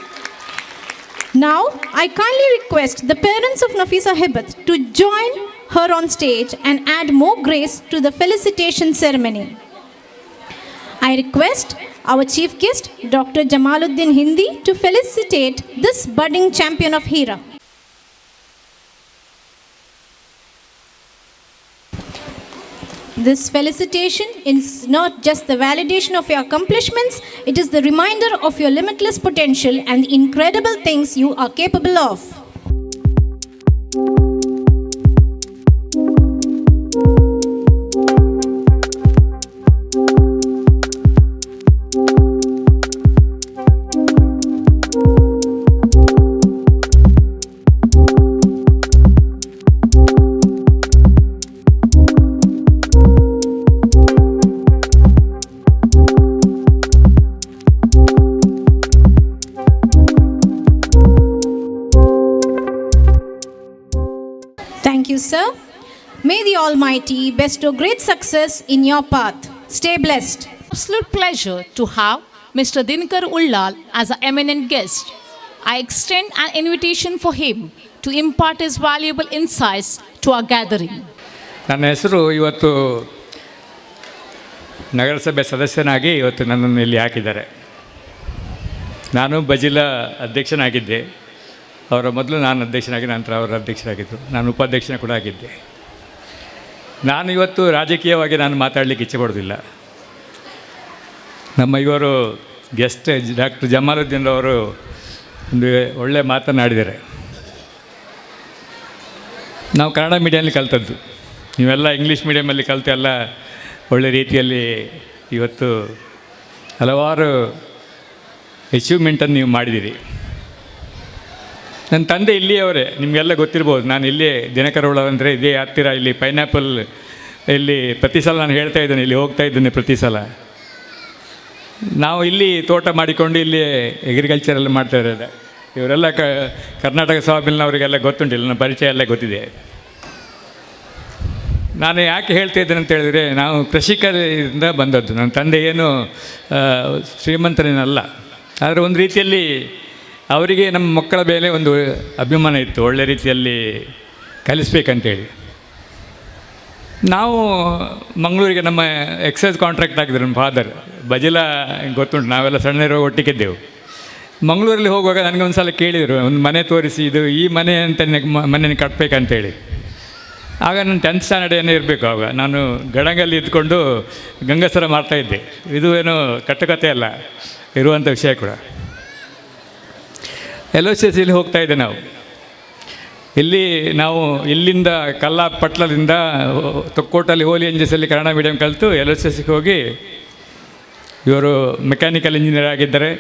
Now, I kindly request the parents of Nafisa Hibat to join her on stage and add more grace to the felicitation ceremony. I request our chief guest, Dr. Jamaluddin Hindi, to felicitate this budding champion of HIRA. This felicitation is not just the validation of your accomplishments, it is the reminder of your limitless potential and the incredible things you are capable of. Thank you, sir. May the Almighty bestow great success in your path. Stay blessed. Absolute pleasure to have Mr. Dinkar Ullal as an eminent guest. I extend an invitation for him to impart his valuable insights to our gathering. ನನ್ನ ಹೆಸರು ಇವತ್ತು ನಗರಸಭೆ ಸದಸ್ಯನಾಗಿ ಇವತ್ತು ನನ್ನನ್ನು ಇಲ್ಲಿ ಹಾಕಿದ್ದಾರೆ. ನಾನು ಬಜಿಲಾ ಅಧ್ಯಕ್ಷನಾಗಿದ್ದೆ. ಅವರ ಮೊದಲು ನಾನು ಅಧ್ಯಕ್ಷನಾಗಿ ನಂತರ ಅವರು ಅಧ್ಯಕ್ಷರಾಗಿದ್ದರು. ನಾನು ಉಪಾಧ್ಯಕ್ಷನ ಕೂಡ ಆಗಿದ್ದೆ. ನಾನು ಇವತ್ತು ರಾಜಕೀಯವಾಗಿ ನಾನು ಮಾತಾಡಲಿಕ್ಕೆ ಇಚ್ಛೆ ಪಡೋದಿಲ್ಲ. ನಮ್ಮ ಇವರು ಗೆಸ್ಟ್ ಡಾಕ್ಟರ್ ಜಮಾಲುದ್ದೀನ್ ಅವರು ಒಂದು ಒಳ್ಳೆಯ ಮಾತನಾಡಿದ್ದಾರೆ. ನಾವು ಕನ್ನಡ ಮೀಡಿಯಮಲ್ಲಿ ಕಲಿತದ್ದು, ನೀವೆಲ್ಲ ಇಂಗ್ಲೀಷ್ ಮೀಡಿಯಮಲ್ಲಿ ಕಲಿತು ಎಲ್ಲ ಒಳ್ಳೆ ರೀತಿಯಲ್ಲಿ ಇವತ್ತು ಹಲವಾರು ಅಚೀವ್ಮೆಂಟನ್ನು ನೀವು ಮಾಡಿದ್ದೀರಿ. ನನ್ನ ತಂದೆ ಇಲ್ಲಿಯವರೇ, ನಿಮಗೆಲ್ಲ ಗೊತ್ತಿರ್ಬೋದು. ನಾನು ಇಲ್ಲೇ ದಿನಕರೊಳ ಅಂದರೆ ಇದೇ ಹತ್ತಿರ ಇಲ್ಲಿ ಪೈನಾಪಲ್ ಇಲ್ಲಿ ಪ್ರತಿ ಸಲ ನಾನು ಹೇಳ್ತಾ ಇದ್ದೇನೆ, ಇಲ್ಲಿ ಹೋಗ್ತಾ ಇದ್ದೇನೆ ಪ್ರತಿ ಸಲ. ನಾವು ಇಲ್ಲಿ ತೋಟ ಮಾಡಿಕೊಂಡು ಇಲ್ಲಿ ಅಗ್ರಿಕಲ್ಚರೆಲ್ಲ ಮಾಡ್ತಾ ಇರೋದು. ಇವರೆಲ್ಲ ಕರ್ನಾಟಕ ಸ್ವಾಮಿಲ್ನವರಿಗೆಲ್ಲ ಗೊತ್ತುಂಟಿಲ್ಲ, ನನ್ನ ಪರಿಚಯ ಎಲ್ಲ ಗೊತ್ತಿದೆ. ನಾನು ಯಾಕೆ ಹೇಳ್ತಾ ಇದ್ದೇನೆ ಅಂತ ಹೇಳಿದರೆ, ನಾವು ಕೃಷಿಕರಿಂದ ಬಂದದ್ದು. ನನ್ನ ತಂದೆ ಏನು ಶ್ರೀಮಂತನೇನಲ್ಲ, ಆದರೆ ಒಂದು ರೀತಿಯಲ್ಲಿ ಅವರಿಗೆ ನಮ್ಮ ಮಕ್ಕಳ ಮೇಲೆ ಒಂದು ಅಭಿಮಾನ ಇತ್ತು, ಒಳ್ಳೆ ರೀತಿಯಲ್ಲಿ ಕಲಿಸ್ಬೇಕಂತೇಳಿ. ನಾವು ಮಂಗಳೂರಿಗೆ ನಮ್ಮ ಎಕ್ಸೈಸ್ ಕಾಂಟ್ರಾಕ್ಟ್ ಆಗಿದ್ರು ನಮ್ಮ ಫಾದರ್. ಬಜಿಲಾ ಗೊತ್ತುಂಟು, ನಾವೆಲ್ಲ ಸಣ್ಣರು ಒಟ್ಟಿಗಿದ್ದೆವು. ಮಂಗಳೂರಲ್ಲಿ ಹೋಗುವಾಗ ನನಗೆ ಒಂದು ಸಲ ಕೇಳಿದರು, ಒಂದು ಮನೆ ತೋರಿಸಿ, ಇದು ಈ ಮನೆ ಅಂತ ಮನೆಯನ್ನು ಕಟ್ಟಬೇಕಂತೇಳಿ. ಆಗ ನಾನು 10th ಸ್ಟ್ಯಾಂಡರ್ಡ್ ಏನೋ ಇರಬೇಕು. ಆವಾಗ ನಾನು ಗಡಂಗಲ್ಲಿ ಇದ್ಕೊಂಡು ಗಂಗಸರ ಮಾಡ್ತಾಯಿದ್ದೆ. ಇದು ಏನೋ ಕಟ್ಟುಕತೆ ಅಲ್ಲ, ಇರುವಂಥ ವಿಷಯ ಕೂಡ. LOCSಲ್ಲಿ ಹೋಗ್ತಾಯಿದ್ದೆ ನಾವು. ಇಲ್ಲಿ ನಾವು ಇಲ್ಲಿಂದ ಕಲ್ಲಾಪಟ್ಲದಿಂದ ತೊಕ್ಕೋಟಲ್ಲಿ ಹೋಲಿ ಎಂಜಸಲ್ಲಿ ಕನ್ನಡ ಮೀಡಿಯಮ್ ಕಲಿತು LOCSಗೆ ಹೋಗಿ ಇವರು ಮೆಕ್ಯಾನಿಕಲ್ ಇಂಜಿನಿಯರ್ ಆಗಿದ್ದಾರೆ.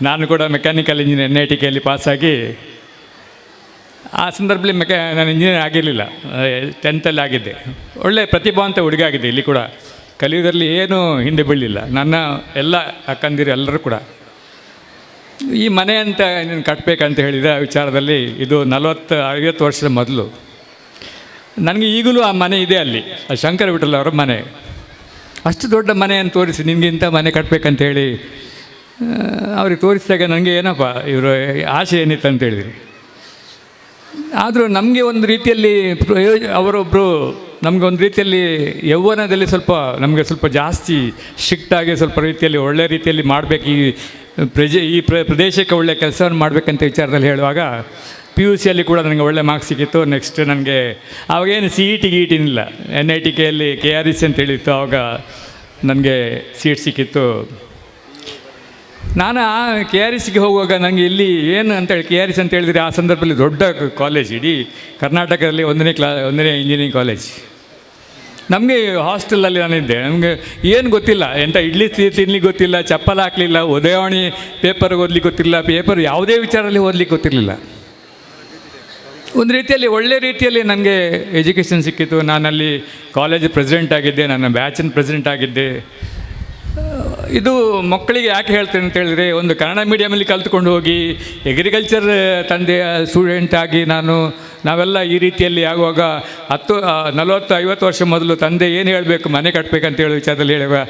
ನಾನು ಕೂಡ ಮೆಕ್ಯಾನಿಕಲ್ ಇಂಜಿನಿಯರ್ NITKಯಲ್ಲಿ ಪಾಸಾಗಿ, ಆ ಸಂದರ್ಭದಲ್ಲಿ ನಾನು ಇಂಜಿನಿಯರ್ ಆಗಿರಲಿಲ್ಲ, 10th ಆಗಿದ್ದೆ. ಒಳ್ಳೆ ಪ್ರತಿಭಾವಂತ ಹುಡುಗ ಆಗಿದೆ. ಇಲ್ಲಿ ಕೂಡ ಕಲಿಯೋದರಲ್ಲಿ ಏನೂ ಹಿಂದೆ ಬೀಳಲಿಲ್ಲ. ನನ್ನ ಎಲ್ಲ ಅಕ್ಕಂದಿರು ಎಲ್ಲರೂ ಕೂಡ ಈ ಮನೆ ಅಂತ ನೀನು ಕಟ್ಟಬೇಕಂತ ಹೇಳಿದ ವಿಚಾರದಲ್ಲಿ, ಇದು 40-50 ವರ್ಷದ ಮೊದಲು. ನನಗೆ ಈಗಲೂ ಆ ಮನೆ ಇದೆ ಅಲ್ಲಿ, ಶಂಕರ ವಿಠಲ್ ಅವರ ಮನೆ. ಅಷ್ಟು ದೊಡ್ಡ ಮನೆ ಅಂತ ತೋರಿಸಿ, ನಿನಗೆ ಇಂಥ ಮನೆ ಕಟ್ಟಬೇಕಂತ ಹೇಳಿ ಅವ್ರಿಗೆ ತೋರಿಸಿದಾಗ ನನಗೆ ಏನಪ್ಪ ಇವರು ಆಸೆ ಏನಿತ್ತು ಅಂತ ಹೇಳಿದ್ರಿ. ಆದರೂ ನಮಗೆ ಒಂದು ರೀತಿಯಲ್ಲಿ ಅವರೊಬ್ಬರು ನಮಗೆ ಒಂದು ರೀತಿಯಲ್ಲಿ ಯೌವನದಲ್ಲಿ ನಮಗೆ ಸ್ವಲ್ಪ ಜಾಸ್ತಿ ಸ್ಟ್ರಿಕ್ಟಾಗಿ ಸ್ವಲ್ಪ ರೀತಿಯಲ್ಲಿ ಒಳ್ಳೆ ರೀತಿಯಲ್ಲಿ ಮಾಡಬೇಕು, ಈ ಪ್ರದೇಶಕ್ಕೆ ಒಳ್ಳೆಯ ಕೆಲಸವನ್ನು ಮಾಡಬೇಕಂತ ವಿಚಾರದಲ್ಲಿ ಹೇಳುವಾಗ PUCಯಲ್ಲಿ ಕೂಡ ನನಗೆ ಒಳ್ಳೆ ಮಾರ್ಕ್ಸ್ ಸಿಕ್ಕಿತ್ತು. ನೆಕ್ಸ್ಟ್ ನನಗೆ ಆವಾಗೇನು CET ಗೀಟಿನಿಲ್ಲ, NITKಯಲ್ಲಿ KREC ಅಂತ ಹೇಳಿತ್ತು, ಆವಾಗ ನನಗೆ ಸೀಟ್ ಸಿಕ್ಕಿತ್ತು. ನಾನು ಆ KRECಗೆ ಹೋಗುವಾಗ ನನಗೆ ಇಲ್ಲಿ ಏನು ಅಂತೇಳಿ, KREC ಅಂತ ಹೇಳಿದರೆ ಆ ಸಂದರ್ಭದಲ್ಲಿ ದೊಡ್ಡ ಕಾಲೇಜ್, ಇಡೀ ಕರ್ನಾಟಕದಲ್ಲಿ 1ನೇ ಇಂಜಿನಿಯರಿಂಗ್ ಕಾಲೇಜ್. ನಮಗೆ ಹಾಸ್ಟೆಲಲ್ಲಿ ನಾನಿದ್ದೆ, ನಮಗೆ ಏನು ಗೊತ್ತಿಲ್ಲ, ಎಂಥ ಇಡ್ಲಿ ತಿನ್ನಲಿಕ್ಕೆ ಗೊತ್ತಿಲ್ಲ, ಚಪ್ಪಲ್ ಹಾಕಲಿಲ್ಲ, ಉದಯವಾಣಿ ಪೇಪರ್ ಓದಲಿಕ್ಕೆ ಗೊತ್ತಿಲ್ಲ, ಪೇಪರ್ ಯಾವುದೇ ವಿಚಾರದಲ್ಲಿ ಓದಲಿಕ್ಕೆ ಗೊತ್ತಿರಲಿಲ್ಲ. ಒಂದು ರೀತಿಯಲ್ಲಿ ಒಳ್ಳೆ ರೀತಿಯಲ್ಲಿ ನನಗೆ ಎಜುಕೇಷನ್ ಸಿಕ್ಕಿತ್ತು. ನಾನಲ್ಲಿ ಕಾಲೇಜ್ ಪ್ರೆಸಿಡೆಂಟ್ ಆಗಿದ್ದೆ, ನನ್ನ ಬ್ಯಾಚಿನ ಪ್ರೆಸಿಡೆಂಟ್ ಆಗಿದ್ದೆ. ಇದು ಮಕ್ಕಳಿಗೆ ಯಾಕೆ ಹೇಳ್ತೇನೆ ಅಂತ ಹೇಳಿದರೆ, ಒಂದು ಕನ್ನಡ ಮೀಡಿಯಮಲ್ಲಿ ಕಲ್ತ್ಕೊಂಡು ಹೋಗಿ ಅಗ್ರಿಕಲ್ಚರ್ ತಂದೆಯ ಸ್ಟೂಡೆಂಟ್ ಆಗಿ ನಾವೆಲ್ಲ ಈ ರೀತಿಯಲ್ಲಿ ಆಗುವಾಗ 40-50 ವರ್ಷ ಮೊದಲು ತಂದೆ ಏನು ಹೇಳಬೇಕು, ಮನೆ ಕಟ್ಟಬೇಕಂತ ಹೇಳೋ ವಿಚಾರದಲ್ಲಿ ಹೇಳುವಾಗ,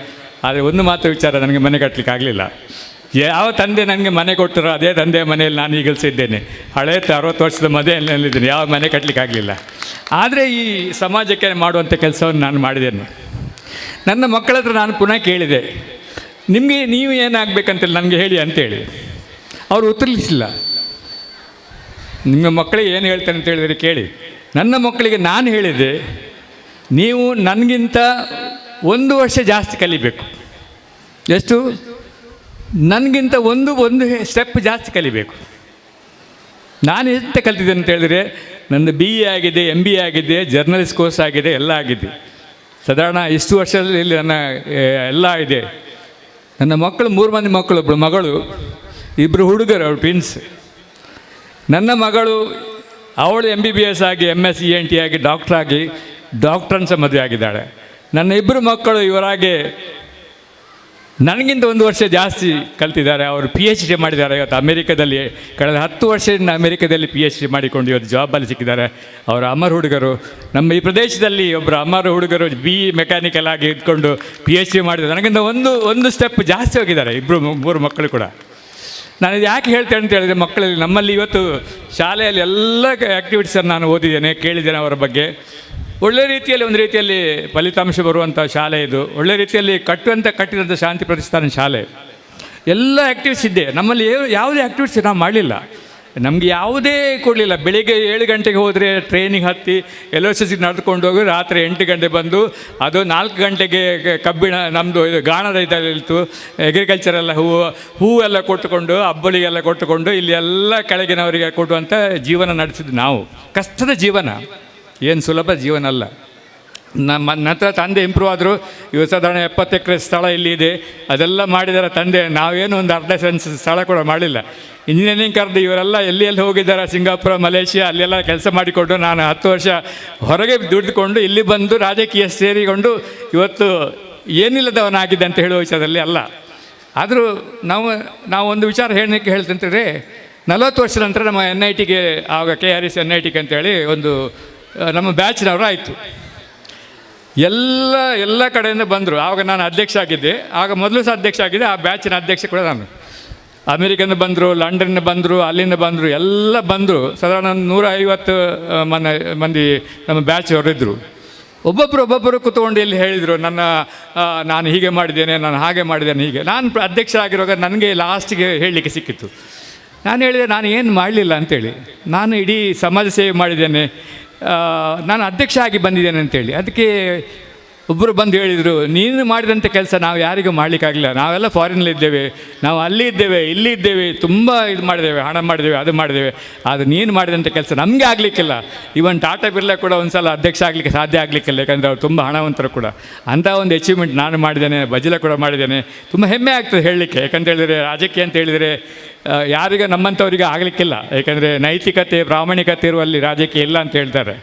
ಆದರೆ ಒಂದು ಮಾತ್ರ ವಿಚಾರ, ನನಗೆ ಮನೆ ಕಟ್ಟಲಿಕ್ಕೆ ಆಗಲಿಲ್ಲ. ಯಾವ ತಂದೆ ನನಗೆ ಮನೆ ಕೊಟ್ಟರೋ ಅದೇ ತಂದೆಯ ಮನೆಯಲ್ಲಿ ನಾನು ಈಗಲಿಸಿದ್ದೇನೆ. ಹಳೆಯ 60 ವರ್ಷದ ಮನೆಯಲ್ಲಿದ್ದೇನೆ, ಯಾವ ಮನೆ ಕಟ್ಟಲಿಕ್ಕೆ ಆಗಲಿಲ್ಲ. ಆದರೆ ಈ ಸಮಾಜಕ್ಕೆ ಮಾಡುವಂಥ ಕೆಲಸವನ್ನು ನಾನು ಮಾಡಿದ್ದೇನೆ. ನನ್ನ ಮಕ್ಕಳ ಹತ್ರ ನಾನು ಪುನಃ ಕೇಳಿದೆ, ನಿಮಗೆ ನೀವು ಏನಾಗಬೇಕಂತೇಳಿ ನನಗೆ ಹೇಳಿ ಅಂತೇಳಿ. ಅವರು ಉತ್ತರಿಸಲಿಲ್ಲ. ನಿಮ್ಮ ಮಕ್ಕಳಿಗೆ ಏನು ಹೇಳ್ತಾನೆ ಅಂತ ಹೇಳಿದರೆ ಕೇಳಿ. ನನ್ನ ಮಕ್ಕಳಿಗೆ ನಾನು ಹೇಳಿದೆ, ನೀವು ನನಗಿಂತ 1 ವರ್ಷ ಜಾಸ್ತಿ ಕಲಿಬೇಕು. ಎಷ್ಟು? ನನಗಿಂತ ಒಂದು ಸ್ಟೆಪ್ ಜಾಸ್ತಿ ಕಲಿಬೇಕು. ನಾನು ಎಂತ ಕಲ್ತಿದ್ದೇನೆ ಅಂತ ಹೇಳಿದರೆ, ನಂದು BA ಆಗಿದೆ, MBA ಆಗಿದೆ, ಜರ್ನಲಿಸ್ಟ್ ಕೋರ್ಸ್ ಆಗಿದೆ, ಎಲ್ಲ ಆಗಿದೆ. ಸಾಧಾರಣ ಇಷ್ಟು ವರ್ಷದಲ್ಲಿ ನನ್ನ ಎಲ್ಲ ಇದೆ. ನನ್ನ ಮಕ್ಕಳು 3 ಮಂದಿ ಮಕ್ಕಳು, ಒಬ್ಬಳು ಮಗಳು, 2 ಹುಡುಗರು, ಅವಳು ಟ್ವಿನ್ಸ್. ನನ್ನ ಮಗಳು ಅವಳು MBBS ಆಗಿ MSc ENT ಆಗಿ ಡಾಕ್ಟ್ರನ್ ಸಹ ಮದುವೆ ಆಗಿದ್ದಾಳೆ. ನನ್ನ 2 ಮಕ್ಕಳು ಇವರಾಗೆ ನನಗಿಂತ 1 ವರ್ಷ ಜಾಸ್ತಿ ಕಲ್ತಿದ್ದಾರೆ. ಅವರು PhD ಮಾಡಿದ್ದಾರೆ. ಇವತ್ತು ಅಮೆರಿಕದಲ್ಲಿ ಕಳೆದ 10 ವರ್ಷದಿಂದ ಅಮೆರಿಕದಲ್ಲಿ PhD ಮಾಡಿಕೊಂಡು ಇವತ್ತು ಜಾಬಲ್ಲಿ ಸಿಕ್ಕಿದ್ದಾರೆ. ಅವರು ಅಮರ ಹುಡುಗರು. ನಮ್ಮ ಈ ಪ್ರದೇಶದಲ್ಲಿ ಒಬ್ಬರು ಅಮರ ಹುಡುಗರು BE ಮೆಕ್ಯಾನಿಕಲ್ ಆಗಿ ಇದ್ಕೊಂಡು PhD ಮಾಡಿದ್ದಾರೆ. ನನಗಿಂತ ಒಂದು ಸ್ಟೆಪ್ ಜಾಸ್ತಿ ಹೋಗಿದ್ದಾರೆ 3 ಮಕ್ಕಳು ಕೂಡ. ನಾನು ಇದು ಯಾಕೆ ಹೇಳ್ತೇನೆ ಅಂತ ಹೇಳಿದರೆ, ಮಕ್ಕಳಲ್ಲಿ ನಮ್ಮಲ್ಲಿ ಇವತ್ತು ಶಾಲೆಯಲ್ಲಿ ಎಲ್ಲ ಆ್ಯಕ್ಟಿವಿಟೀಸನ್ನು ನಾನು ಓದಿದ್ದೇನೆ, ಕೇಳಿದ್ದೇನೆ ಅವರ ಬಗ್ಗೆ. ಒಳ್ಳೆ ರೀತಿಯಲ್ಲಿ ಒಂದು ರೀತಿಯಲ್ಲಿ ಫಲಿತಾಂಶ ಬರುವಂಥ ಶಾಲೆ ಇದು. ಒಳ್ಳೆ ರೀತಿಯಲ್ಲಿ ಕಟ್ಟಿದಂಥ ಶಾಂತಿ ಪ್ರತಿಷ್ಠಾನ ಶಾಲೆ. ಎಲ್ಲ ಆ್ಯಕ್ಟಿವಿಟೀಸ್ ಇದೆ ನಮ್ಮಲ್ಲಿ. ಯಾವುದೇ ಆ್ಯಕ್ಟಿವಿಟೀಸ್ ನಾವು ಮಾಡಲಿಲ್ಲ, ನಮಗೆ ಯಾವುದೇ ಕೊಡಲಿಲ್ಲ. ಬೆಳಿಗ್ಗೆ 7 ಗಂಟೆಗೆ ಹೋದರೆ ಟ್ರೈನಿಗೆ ಹತ್ತಿ LOCC ನಡೆದುಕೊಂಡು ಹೋಗಿ ರಾತ್ರಿ 8 ಗಂಟೆ ಬಂದು, ಅದು 4 ಗಂಟೆಗೆ ಕಬ್ಬಿಣ ನಮ್ಮದು ಇದು ಗಾಣದ ಇದಲ್ಲಿತ್ತು, ಅಗ್ರಿಕಲ್ಚರೆಲ್ಲ ಹೂವೆಲ್ಲ ಕೊಟ್ಟುಕೊಂಡು, ಹಬ್ಬಳಿಗೆಲ್ಲ ಕೊಟ್ಟುಕೊಂಡು ಇಲ್ಲಿ ಎಲ್ಲ ಕೆಳಗಿನವರಿಗೆ ಕೊಡುವಂಥ ಜೀವನ ನಡೆಸಿದ್ದು ನಾವು. ಕಷ್ಟದ ಜೀವನ, ಏನು ಸುಲಭ ಜೀವನ ಅಲ್ಲ. ನಂತರ ತಂದೆ ಇಂಪ್ರೂವ್ ಆದರು. ಇವತ್ತು ಸಾಧಾರಣ 70 ಎಕರೆ ಸ್ಥಳ ಇಲ್ಲಿ ಇದೆ. ಅದೆಲ್ಲ ಮಾಡಿದ್ದಾರೆ ತಂದೆ. ನಾವೇನು ಒಂದು ಅರ್ಧ ಸೆನ್ಸ್ ಸ್ಥಳ ಕೂಡ ಮಾಡಲಿಲ್ಲ. ಇಂಜಿನಿಯರಿಂಗ್ ಕರೆದು ಇವರೆಲ್ಲ ಎಲ್ಲಿ ಹೋಗಿದ್ದಾರೆ, ಸಿಂಗಾಪುರ, ಮಲೇಷಿಯಾ, ಅಲ್ಲೆಲ್ಲ ಕೆಲಸ ಮಾಡಿಕೊಂಡು, ನಾನು 10 ವರ್ಷ ಹೊರಗೆ ದುಡಿದುಕೊಂಡು ಇಲ್ಲಿ ಬಂದು ರಾಜಕೀಯ ಸೇರಿಕೊಂಡು ಇವತ್ತು ಏನಿಲ್ಲದವನಾಗಿದೆ ಅಂತ ಹೇಳುವ ವಿಚಾರದಲ್ಲಿ ಅಲ್ಲ. ಆದರೂ ನಾವು ಒಂದು ವಿಚಾರ ಹೇಳ್ತಂತಂದರೆ, 40 ವರ್ಷದ ನಂತರ ನಮ್ಮ NITಗೆ, ಆವಾಗ KRS NIT ಅಂತೇಳಿ ಒಂದು ನಮ್ಮ ಬ್ಯಾಚ್ನವರು ಆಯಿತು. ಎಲ್ಲ ಕಡೆಯಿಂದ ಬಂದರು. ಆವಾಗ ನಾನು ಅಧ್ಯಕ್ಷ ಆಗಿದ್ದೆ. ಆಗ ಮೊದಲು ಸಹ ಅಧ್ಯಕ್ಷ ಆಗಿದ್ದೆ. ಆ ಬ್ಯಾಚಿನ ಅಧ್ಯಕ್ಷ ಕೂಡ ನಾನು. ಅಮೇರಿಕದಿಂದ ಬಂದರು, ಲಂಡನ್ನ ಬಂದರು, ಅಲ್ಲಿಂದ ಬಂದರು, ಎಲ್ಲ ಬಂದರು. ಸಾಧಾರಣ 150 ಮಂದಿ ನಮ್ಮ ಬ್ಯಾಚ್ ಅವರಿದ್ದರು. ಒಬ್ಬೊಬ್ಬರು ಕೂತ್ಕೊಂಡು ಇಲ್ಲಿ ಹೇಳಿದರು, ನಾನು ಹೀಗೆ ಮಾಡಿದ್ದೇನೆ, ನಾನು ಹಾಗೆ ಮಾಡಿದ್ದೇನೆ, ಹೀಗೆ. ನಾನು ಅಧ್ಯಕ್ಷ ಆಗಿರುವಾಗ ನನಗೆ ಲಾಸ್ಟಿಗೆ ಹೇಳಲಿಕ್ಕೆ ಸಿಕ್ಕಿತ್ತು. ನಾನು ಹೇಳಿದೆ, ನಾನು ಏನು ಮಾಡಲಿಲ್ಲ ಅಂತೇಳಿ. ನಾನು ಇಡೀ ಸಮಾಜ ಸೇವೆ ಮಾಡಿದ್ದೇನೆ, ನಾನು ಅಧ್ಯಕ್ಷ ಆಗಿ ಬಂದಿದ್ದೇನೆ ಅಂತೇಳಿ. ಅದಕ್ಕೆ ಒಬ್ಬರು ಬಂದು ಹೇಳಿದರು, ನೀನು ಮಾಡಿದಂಥ ಕೆಲಸ ನಾವು ಯಾರಿಗೂ ಮಾಡಲಿಕ್ಕಾಗಲಿಲ್ಲ. ನಾವೆಲ್ಲ ಫಾರಿನಲ್ಲಿದ್ದೇವೆ, ನಾವು ಅಲ್ಲಿ ಇದ್ದೇವೆ, ಇಲ್ಲಿ ಇದ್ದೇವೆ, ತುಂಬ ಇದು ಮಾಡಿದ್ದೇವೆ, ಹಣ ಮಾಡಿದ್ದೇವೆ, ಅದು ಮಾಡಿದ್ದೇವೆ. ಆದರೆ ನೀನು ಮಾಡಿದಂಥ ಕೆಲಸ ನಮಗೆ ಆಗಲಿಕ್ಕಿಲ್ಲ. ಇವನ್ ಟಾಟಾ ಬಿರ್ಲಾ ಕೂಡ ಒಂದು ಸಲ ಅಧ್ಯಕ್ಷ ಆಗಲಿಕ್ಕೆ ಸಾಧ್ಯ ಆಗಲಿಕ್ಕಿಲ್ಲ, ಯಾಕಂದರೆ ಅವ್ರು ತುಂಬ ಹಣವಂತರು ಕೂಡ. ಅಂಥ ಒಂದು ಅಚೀವ್ಮೆಂಟ್ ನಾನು ಮಾಡಿದ್ದೇನೆ, ಬಜಿಲ ಕೂಡ ಮಾಡಿದ್ದೇನೆ. ತುಂಬ ಹೆಮ್ಮೆ ಆಗ್ತದೆ ಹೇಳಲಿಕ್ಕೆ. ಯಾಕಂತ ಹೇಳಿದರೆ ರಾಜಕೀಯ ಅಂತ ಹೇಳಿದರೆ ಯಾರಿಗ ನಮ್ಮಂಥವ್ರಿಗೆ ಆಗಲಿಕ್ಕಿಲ್ಲ. ಯಾಕಂದರೆ ನೈತಿಕತೆ, ಪ್ರಾಮಾಣಿಕತೆ ಇರುವಲ್ಲಿ ರಾಜಕೀಯ ಇಲ್ಲ ಅಂತ ಹೇಳ್ತಾರೆ.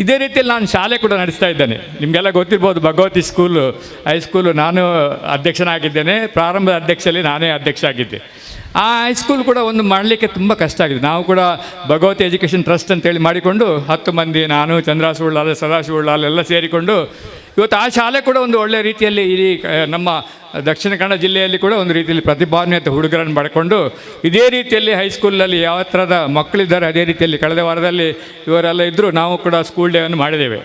ಇದೇ ರೀತಿಯಲ್ಲಿ ನಾನು ಶಾಲೆ ಕೂಡ ನಡೆಸ್ತಾ ಇದ್ದೇನೆ. ನಿಮಗೆಲ್ಲ ಗೊತ್ತಿರ್ಬೋದು, ಭಗವತಿ ಸ್ಕೂಲು, ಹೈಸ್ಕೂಲು ನಾನು ಅಧ್ಯಕ್ಷನಾಗಿದ್ದೇನೆ. ಪ್ರಾರಂಭದ ಅಧ್ಯಕ್ಷರಲ್ಲಿ ನಾನೇ ಅಧ್ಯಕ್ಷ ಆಗಿದ್ದೆ. ಆ ಹೈಸ್ಕೂಲ್ ಕೂಡ ಒಂದು ಮಾಡಲಿಕ್ಕೆ ತುಂಬ ಕಷ್ಟ ಆಗಿದೆ. ನಾವು ಕೂಡ ಭಗವತಿ ಎಜುಕೇಷನ್ ಟ್ರಸ್ಟ್ ಅಂತೇಳಿ ಮಾಡಿಕೊಂಡು 10 ಮಂದಿ, ನಾನು, ಚಂದ್ರಾಸು ಉಳ್ಳಾಲ್, ಸದಾಶಿವ ಉಳ್ಳಾಲ್ ಎಲ್ಲ ಸೇರಿಕೊಂಡು ಇವತ್ತು ಆ ಶಾಲೆ ಕೂಡ ಒಂದು ಒಳ್ಳೆಯ ರೀತಿಯಲ್ಲಿ ಇಡೀ ನಮ್ಮ ದಕ್ಷಿಣ ಕನ್ನಡ ಜಿಲ್ಲೆಯಲ್ಲಿ ಕೂಡ ಒಂದು ರೀತಿಯಲ್ಲಿ ಪ್ರತಿಭಾನ್ವಿತ ಹುಡುಗರನ್ನು ಮಾಡಿಕೊಂಡು ಇದೇ ರೀತಿಯಲ್ಲಿ ಹೈಸ್ಕೂಲಲ್ಲಿ ಯಾವ ಥರದ ಮಕ್ಕಳಿದ್ದಾರೆ ಅದೇ ರೀತಿಯಲ್ಲಿ ಕಳೆದ ವಾರದಲ್ಲಿ ಇವರೆಲ್ಲ ಇದ್ದರು. ನಾವು ಕೂಡ ಸ್ಕೂಲ್ ಡೇವನ್ನು ಮಾಡಿದ್ದೇವೆ.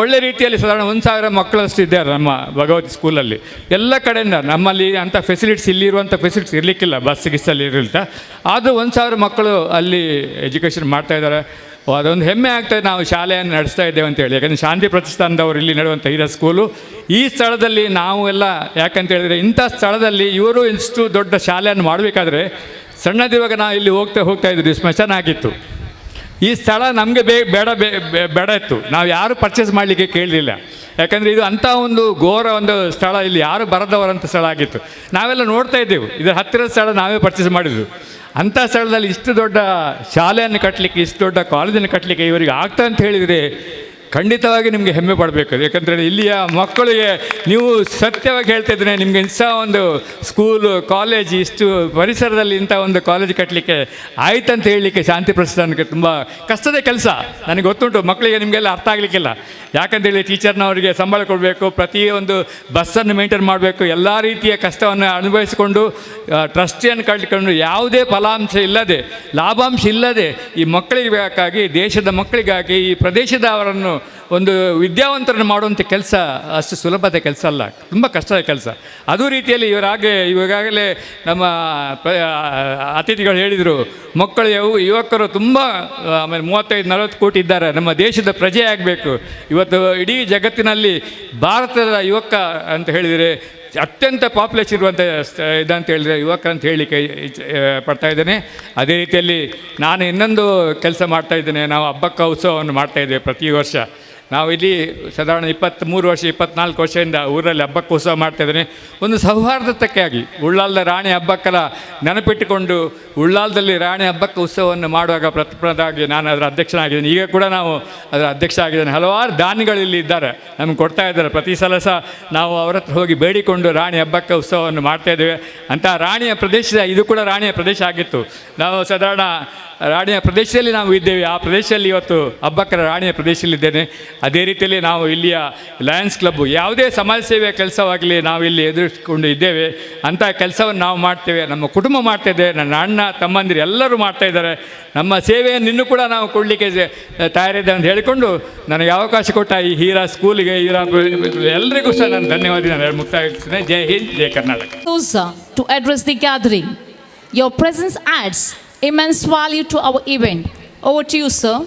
ಒಳ್ಳೆ ರೀತಿಯಲ್ಲಿ ಸಾಧಾರಣ 1000 ಮಕ್ಕಳಷ್ಟು ಇದ್ದಾರೆ ನಮ್ಮ ಭಗವತಿ ಸ್ಕೂಲಲ್ಲಿ. ಎಲ್ಲ ಕಡೆಯಿಂದ ನಮ್ಮಲ್ಲಿ ಅಂಥ ಫೆಸಿಲಿಟೀಸ್, ಇಲ್ಲಿರುವಂಥ ಫೆಸಿಲಿಟೀಸ್ ಇರಲಿಕ್ಕಿಲ್ಲ, ಬಸ್ ಗಿಸ್ಸಲ್ಲಿ ಇರಲಿಲ್ಲ. ಆದರೂ 1000 ಮಕ್ಕಳು ಅಲ್ಲಿ ಎಜುಕೇಷನ್ ಮಾಡ್ತಾಯಿದ್ದಾರೆ. ಅದೊಂದು ಹೆಮ್ಮೆ ಆಗ್ತದೆ, ನಾವು ಶಾಲೆಯನ್ನು ನಡೆಸ್ತಾ ಇದ್ದೇವೆ ಅಂತೇಳಿ. ಯಾಕಂದರೆ ಶಾಂತಿ ಪ್ರತಿಷ್ಠಾನದವರು ಇಲ್ಲಿ ನಡೆಯುವಂಥ HIRA ಸ್ಕೂಲು ಈ ಸ್ಥಳದಲ್ಲಿ ನಾವು ಎಲ್ಲ, ಯಾಕಂತ ಹೇಳಿದರೆ ಇಂಥ ಸ್ಥಳದಲ್ಲಿ ಇವರು ಇಷ್ಟು ದೊಡ್ಡ ಶಾಲೆಯನ್ನು ಮಾಡಬೇಕಾದ್ರೆ ಸಣ್ಣದಿರುವಾಗ ನಾವು ಇಲ್ಲಿ ಹೋಗ್ತಾ ಇದ್ವಿ, ಸ್ಮಶಾನ ಆಗಿತ್ತು. ಈ ಸ್ಥಳ ನಮಗೆ ಬೇಡ ಇತ್ತು. ನಾವು ಯಾರು ಪರ್ಚೇಸ್ ಮಾಡಲಿಕ್ಕೆ ಕೇಳಲಿಲ್ಲ. ಯಾಕಂದರೆ ಇದು ಅಂಥ ಒಂದು ಘೋರ ಒಂದು ಸ್ಥಳ, ಇಲ್ಲಿ ಯಾರು ಬರದವರಂಥ ಸ್ಥಳ ಆಗಿತ್ತು. ನಾವೆಲ್ಲ ನೋಡ್ತಾ ಇದ್ದೆವು, ಇದರ ಹತ್ತಿರದ ಸ್ಥಳ ನಾವೇ ಪರ್ಚೇಸ್ ಮಾಡಿದ್ವು. ಅಂಥ ಸ್ಥಳದಲ್ಲಿ ಇಷ್ಟು ದೊಡ್ಡ ಶಾಲೆಯನ್ನು ಕಟ್ಟಲಿಕ್ಕೆ, ಇಷ್ಟು ದೊಡ್ಡ ಕಾಲೇಜನ್ನು ಕಟ್ಟಲಿಕ್ಕೆ ಇವರಿಗೆ ಆಗ್ತಾ ಅಂತ ಹೇಳಿದರೆ ಖಂಡಿತವಾಗಿ ನಿಮಗೆ ಹೆಮ್ಮೆ ಪಡಬೇಕು. ಯಾಕಂದರೆ ಇಲ್ಲಿಯ ಮಕ್ಕಳಿಗೆ ನೀವು ಸತ್ಯವಾಗಿ ಹೇಳ್ತಾ ಇದ್ದೇನೆ, ನಿಮಗೆ ಇಂಥ ಒಂದು ಸ್ಕೂಲು, ಕಾಲೇಜ್, ಇಷ್ಟು ಪರಿಸರದಲ್ಲಿ ಇಂಥ ಒಂದು ಕಾಲೇಜ್ ಕಟ್ಟಲಿಕ್ಕೆ ಆಯ್ತಂತ ಹೇಳಲಿಕ್ಕೆ ಶಾಂತಿ ಪ್ರತಿಷ್ಠಾನಕ್ಕೆ ತುಂಬ ಕಷ್ಟದ ಕೆಲಸ. ನನಗೆ ಗೊತ್ತುಂಟು, ಮಕ್ಕಳಿಗೆ ನಿಮಗೆಲ್ಲ ಅರ್ಥ ಆಗಲಿಕ್ಕಿಲ್ಲ. ಯಾಕಂತೇಳಿ ಟೀಚರ್ನವರಿಗೆ ಸಂಬಳ ಕೊಡಬೇಕು, ಪ್ರತಿಯೊಂದು ಬಸ್ಸನ್ನು ಮೇಂಟೈನ್ ಮಾಡಬೇಕು, ಎಲ್ಲ ರೀತಿಯ ಕಷ್ಟವನ್ನು ಅನುಭವಿಸಿಕೊಂಡು ಟ್ರಸ್ಟಿಯನ್ನು ಕಟ್ಟಿಕೊಂಡು ಯಾವುದೇ ಫಲಾಂಶ ಇಲ್ಲದೆ, ಲಾಭಾಂಶ ಇಲ್ಲದೆ ಈ ಮಕ್ಕಳಿಗಾಗಿ, ದೇಶದ ಮಕ್ಕಳಿಗಾಗಿ, ಈ ಪ್ರದೇಶದವರನ್ನು ಒಂದು ವಿದ್ಯಾವಂತರನ್ನು ಮಾಡುವಂಥ ಕೆಲಸ ಅಷ್ಟು ಸುಲಭದ ಕೆಲಸ ಅಲ್ಲ, ತುಂಬ ಕಷ್ಟದ ಕೆಲಸ. ಅದು ರೀತಿಯಲ್ಲಿ ಇವಾಗಲೇ ನಮ್ಮ ಅತಿಥಿಗಳು ಹೇಳಿದರು, ಮಕ್ಕಳು ಯುವಕರು ತುಂಬ ಆಮೇಲೆ 35-40 ಕೋಟಿ ಇದ್ದಾರೆ, ನಮ್ಮ ದೇಶದ ಪ್ರಜೆ ಆಗಬೇಕು. ಇವತ್ತು ಇಡೀ ಜಗತ್ತಿನಲ್ಲಿ ಭಾರತದ ಯುವಕ ಅಂತ ಹೇಳಿದರೆ ಅತ್ಯಂತ ಪಾಪ್ಯುಲೇಷನ್ ಇರುವಂಥ ಇದಂತ ಹೇಳಿದರೆ ಯುವಕ ಅಂತ ಹೇಳಲಿಕ್ಕೆ ಪಡ್ತಾ ಇದ್ದೇನೆ. ಅದೇ ರೀತಿಯಲ್ಲಿ ನಾನು ಇನ್ನೊಂದು ಕೆಲಸ ಮಾಡ್ತಾಯಿದ್ದೇನೆ. ನಾವು ಹಬ್ಬಕ್ಕ ಉತ್ಸವವನ್ನು ಮಾಡ್ತಾಯಿದ್ದೇವೆ ಪ್ರತಿ ವರ್ಷ. ನಾವು ಇಲ್ಲಿ ಸಾಧಾರಣ 23 ವರ್ಷ 24 ವರ್ಷದಿಂದ ಊರಲ್ಲಿ ಹಬ್ಬಕ್ಕೆ ಉತ್ಸವ ಮಾಡ್ತಾಯಿದ್ದೇನೆ. ಒಂದು ಸೌಹಾರ್ದತೆಯಾಗಿ ಉಳ್ಳಾಲದ ರಾಣಿ ಹಬ್ಬಕ್ಕೆಲ್ಲ ನೆನಪಿಟ್ಟುಕೊಂಡು ಉಳ್ಳಾಲದಲ್ಲಿ ರಾಣಿ ಹಬ್ಬಕ್ಕೆ ಉತ್ಸವವನ್ನು ಮಾಡುವಾಗ ಪ್ರಥಮದಾಗಿ ನಾನು ಅದರ ಅಧ್ಯಕ್ಷನಾಗಿದ್ದೀನಿ. ಈಗ ಕೂಡ ನಾವು ಅದರ ಅಧ್ಯಕ್ಷ ಆಗಿದ್ದೇನೆ. ಹಲವಾರು ದಾನಿಗಳು ಇಲ್ಲಿ ಇದ್ದಾರೆ, ನಮ್ಗೆ ಕೊಡ್ತಾ ಇದ್ದಾರೆ. ಪ್ರತಿ ಸಲ ಸಹ ನಾವು ಅವರ ಹತ್ರ ಹೋಗಿ ಬೇಡಿಕೊಂಡು ರಾಣಿ ಹಬ್ಬಕ್ಕೆ ಉತ್ಸವವನ್ನು ಮಾಡ್ತಾಯಿದ್ದೇವೆ. ಅಂತ ರಾಣಿಯ ಪ್ರದೇಶ, ಇದು ಕೂಡ ರಾಣಿಯ ಪ್ರದೇಶ ಆಗಿತ್ತು. ನಾವು ಸಾಧಾರಣ ರಾಣಿಯ ಪ್ರದೇಶದಲ್ಲಿ ನಾವು ಇದ್ದೇವೆ. ಆ ಪ್ರದೇಶದಲ್ಲಿ ಇವತ್ತು ಹಬ್ಬಕ್ಕರ ರಾಣಿಯ ಪ್ರದೇಶದಲ್ಲಿದ್ದೇನೆ. ಅದೇ ರೀತಿಯಲ್ಲಿ ನಾವು ಇಲ್ಲಿಯ ಲಯನ್ಸ್ ಕ್ಲಬ್ ಯಾವುದೇ ಸಮಾಜ ಸೇವೆಯ ಕೆಲಸವಾಗಲಿ ನಾವು ಇಲ್ಲಿ ಎದುರಿಸಿಕೊಂಡು ಇದ್ದೇವೆ. ಅಂಥ ಕೆಲಸವನ್ನು ನಾವು ಮಾಡ್ತೇವೆ, ನಮ್ಮ ಕುಟುಂಬ ಮಾಡ್ತಾಯಿದೆ, ನನ್ನ ಅಣ್ಣ ತಮ್ಮಂದಿರು ಎಲ್ಲರೂ ಮಾಡ್ತಾಯಿದ್ದಾರೆ. ನಮ್ಮ ಸೇವೆಯನ್ನು ಇನ್ನೂ ಕೂಡ ನಾವು ಕೊಡಲಿಕ್ಕೆ ತಯಾರಿದೆ ಅಂತ ಹೇಳಿಕೊಂಡು ನನಗೆ ಅವಕಾಶ ಕೊಟ್ಟ ಈ ಹೀರಾ ಸ್ಕೂಲಿಗೆ, ಹೀರಾ ಎಲ್ಲರಿಗೂ ಸಹ ನಾನು ಧನ್ಯವಾದ ಮುಕ್ತಾಯಿಸ್ತೇನೆ. ಜೈ ಹಿಂದ್, ಜೈ Karnataka. To address the gathering, your presence adds immense value to our event. Over to you, sir.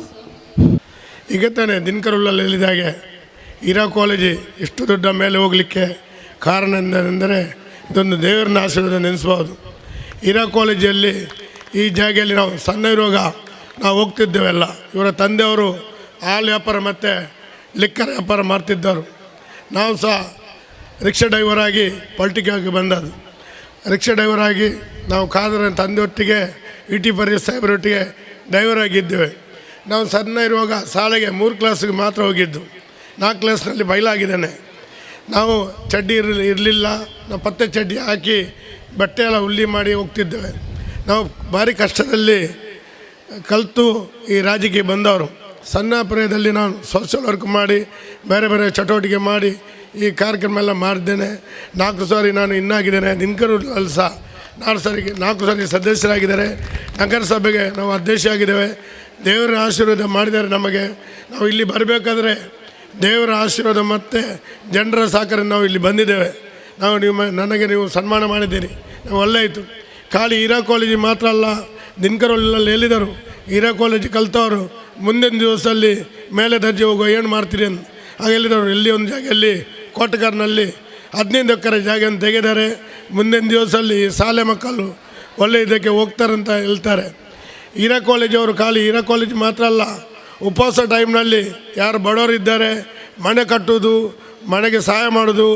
ಈಗ ತಾನೇ ದಿನಕರುಳ್ಳಲ್ಲಿ ಹೇಳಿದಾಗೆ ಹಿರಾ ಕಾಲೇಜು ಇಷ್ಟು ದೊಡ್ಡ ಮೇಲೆ ಹೋಗಲಿಕ್ಕೆ ಕಾರಣ ಎಂದರೆ ಇದೊಂದು ದೇವರನ್ನ ಆಶೀರ್ವಾದ ನೆನೆಸ್ಬೋದು. ಹಿರಾ ಕಾಲೇಜಲ್ಲಿ ಈ ಜಾಗೆಯಲ್ಲಿ ನಾವು ಸಣ್ಣ ಇರುವಾಗ ನಾವು ಹೋಗ್ತಿದ್ದೇವೆಲ್ಲ. ಇವರ ತಂದೆಯವರು ಹಾಲು ವ್ಯಾಪಾರ ಮತ್ತು ಲಿಕ್ಕರ್ ವ್ಯಾಪಾರ ಮಾಡ್ತಿದ್ದರು. ನಾವು ಸಹ ರಿಕ್ಷಾ ಡ್ರೈವರ್ ಆಗಿ ಪೊಲಿಟಿಕ್ಕಾಗಿ ಬಂದದ್ದು. ರಿಕ್ಷಾ ಡ್ರೈವರ್ ಆಗಿ ನಾವು ಕಾದರ ತಂದೆಯೊಟ್ಟಿಗೆ ಇಟಿ ಪರಿ ಸಾಹೇಬರೊಟ್ಟಿಗೆ ಡ್ರೈವರ್ ಆಗಿದ್ದೇವೆ. ನಾವು ಸಣ್ಣ ಇರುವಾಗ ಶಾಲೆಗೆ 3 ಕ್ಲಾಸಿಗೆ ಮಾತ್ರ ಹೋಗಿದ್ದು. 4 ಕ್ಲಾಸ್ನಲ್ಲಿ ಬಯಲಾಗಿದ್ದೇನೆ. ನಾವು ಚಡ್ಡಿ ಇರಲಿಲ್ಲ, ನಾವು ಪತ್ತೆ ಚಡ್ಡಿ ಹಾಕಿ ಬಟ್ಟೆ ಎಲ್ಲ ಹುಲ್ಲಿ ಮಾಡಿ ಹೋಗ್ತಿದ್ದೇವೆ. ನಾವು ಭಾರಿ ಕಷ್ಟದಲ್ಲಿ ಕಲಿತು ಈ ರಾಜ್ಯಕ್ಕೆ ಬಂದವರು. ಸಣ್ಣ ಪ್ರಾಯದಲ್ಲಿ ನಾನು ಸೋಷಲ್ ವರ್ಕ್ ಮಾಡಿ ಬೇರೆ ಬೇರೆ ಚಟುವಟಿಕೆ ಮಾಡಿ ಈ ಕಾರ್ಯಕ್ರಮ ಎಲ್ಲ ಮಾಡಿದ್ದೇನೆ. 4 ಸಾರಿ ನಾನು ಇನ್ನಾಗಿದ್ದೇನೆ. ದಿನಕರಲ್ಲಿ ಸಹ 4 ಸಾರಿ ಸದಸ್ಯರಾಗಿದ್ದಾರೆ. ನಗರಸಭೆಗೆ ನಾವು ಅಧ್ಯಕ್ಷ ಆಗಿದ್ದೇವೆ. ದೇವರ ಆಶೀರ್ವಾದ ಮಾಡಿದ್ದಾರೆ ನಮಗೆ. ನಾವು ಇಲ್ಲಿ ಬರಬೇಕಾದ್ರೆ ದೇವರ ಆಶೀರ್ವಾದ ಮತ್ತು ಜನರ ಸಹಕಾರ ನಾವು ಇಲ್ಲಿ ಬಂದಿದ್ದೇವೆ. ನನಗೆ ನೀವು ಸನ್ಮಾನ ಮಾಡಿದ್ದೀರಿ, ನಾವು ಒಳ್ಳೆಯಿತು. ಖಾಲಿ ಹೀರಾ ಕಾಲೇಜಿಗೆ ಮಾತ್ರ ಅಲ್ಲ, ದಿನಕರಲ್ಲಿ ಹೇಳಿದರು ಹೀರಾ ಕಾಲೇಜ್ ಕಲಿತವರು ಮುಂದಿನ ದಿವಸದಲ್ಲಿ ಮೇಲೆ ದರ್ಜೆ ಹೋಗುವ ಏನು ಮಾಡ್ತೀರಿ ಅಂತ ಹಾಗೆ ಹೇಳಿದವರು. ಇಲ್ಲಿ ಒಂದು ಜಾಗದಲ್ಲಿ ಕೋಟಗಾರ್ನಲ್ಲಿ 15 ಎಕರೆ ಜಾಗವನ್ನು ತೆಗೆದರೆ ಮುಂದಿನ ದಿವಸದಲ್ಲಿ ಶಾಲೆ ಮಕ್ಕಳು ಒಳ್ಳೆ ಇದಕ್ಕೆ ಹೋಗ್ತಾರಂತ ಹೇಳ್ತಾರೆ. ಹೀರಾ ಕಾಲೇಜವರು ಖಾಲಿ ಹೀರಾ ಕಾಲೇಜ್ ಮಾತ್ರ ಅಲ್ಲ, ಉಪವಾಸ ಟೈಮ್ನಲ್ಲಿ ಯಾರು ಬಡವರಿದ್ದಾರೆ ಮನೆ ಕಟ್ಟೋದು, ಮನೆಗೆ ಸಹಾಯ ಮಾಡೋದು,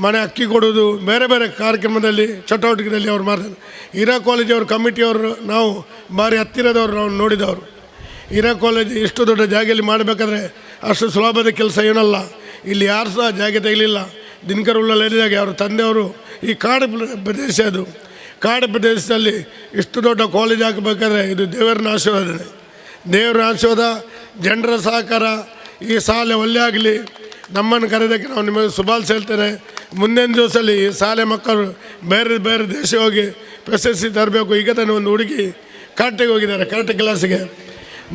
ಮನೆ ಅಕ್ಕಿ ಕೊಡೋದು, ಬೇರೆ ಬೇರೆ ಕಾರ್ಯಕ್ರಮದಲ್ಲಿ ಚಟುವಟಿಕೆಯಲ್ಲಿ ಅವ್ರು ಮಾಡ್ತಾರೆ. ಹೀರಾ ಕಾಲೇಜವ್ರ ಕಮಿಟಿಯವರು ನಾವು ಭಾರಿ ಹತ್ತಿರದವರು, ನಾವು ನೋಡಿದವರು. ಹೀರಾ ಕಾಲೇಜ್ ಇಷ್ಟು ದೊಡ್ಡ ಜಾಗದಲ್ಲಿ ಮಾಡಬೇಕಾದ್ರೆ ಅಷ್ಟು ಸುಲಭದ ಕೆಲಸ ಏನಲ್ಲ. ಇಲ್ಲಿ ಯಾರು ಸಹ ಜಾಗ ತೆಗಲಿಲ್ಲ. ದಿನಕರುಳ್ಳಲ್ಲಿ ಹೇಳಿದಾಗ ಅವರ ತಂದೆಯವರು ಈ ಕಾಡು ಪ್ರದೇಶ, ಅದು ಕಾಡು ಪ್ರದೇಶದಲ್ಲಿ ಇಷ್ಟು ದೊಡ್ಡ ಕಾಲೇಜ್ ಹಾಕಬೇಕಾದ್ರೆ ಇದು ದೇವರ ಆಶೀರ್ವಾದನೆ. ದೇವರ ಆಶೀರ್ವಾದ, ಜನರ ಸಹಕಾರ. ಈ ಶಾಲೆ ಒಳ್ಳೆ ಆಗಲಿ. ನಮ್ಮನ್ನು ಕರೆಯೋದಕ್ಕೆ ನಾವು ನಿಮಗೆ ಶುಭಾಶಯ ಹೇಳ್ತೇನೆ. ಮುಂದಿನ ದಿವಸದಲ್ಲಿ ಈ ಶಾಲೆ ಮಕ್ಕಳು ಬೇರೆ ಬೇರೆ ದೇಶ ಹೋಗಿ ಪ್ರಶಸ್ತಿ ತರಬೇಕು. ಈಗ ತಾನೇ ಒಂದು ಹುಡುಗಿ ಕರಾಟೆಗೆ ಹೋಗಿದ್ದಾರೆ, ಕರಾಟೆ ಕ್ಲಾಸಿಗೆ.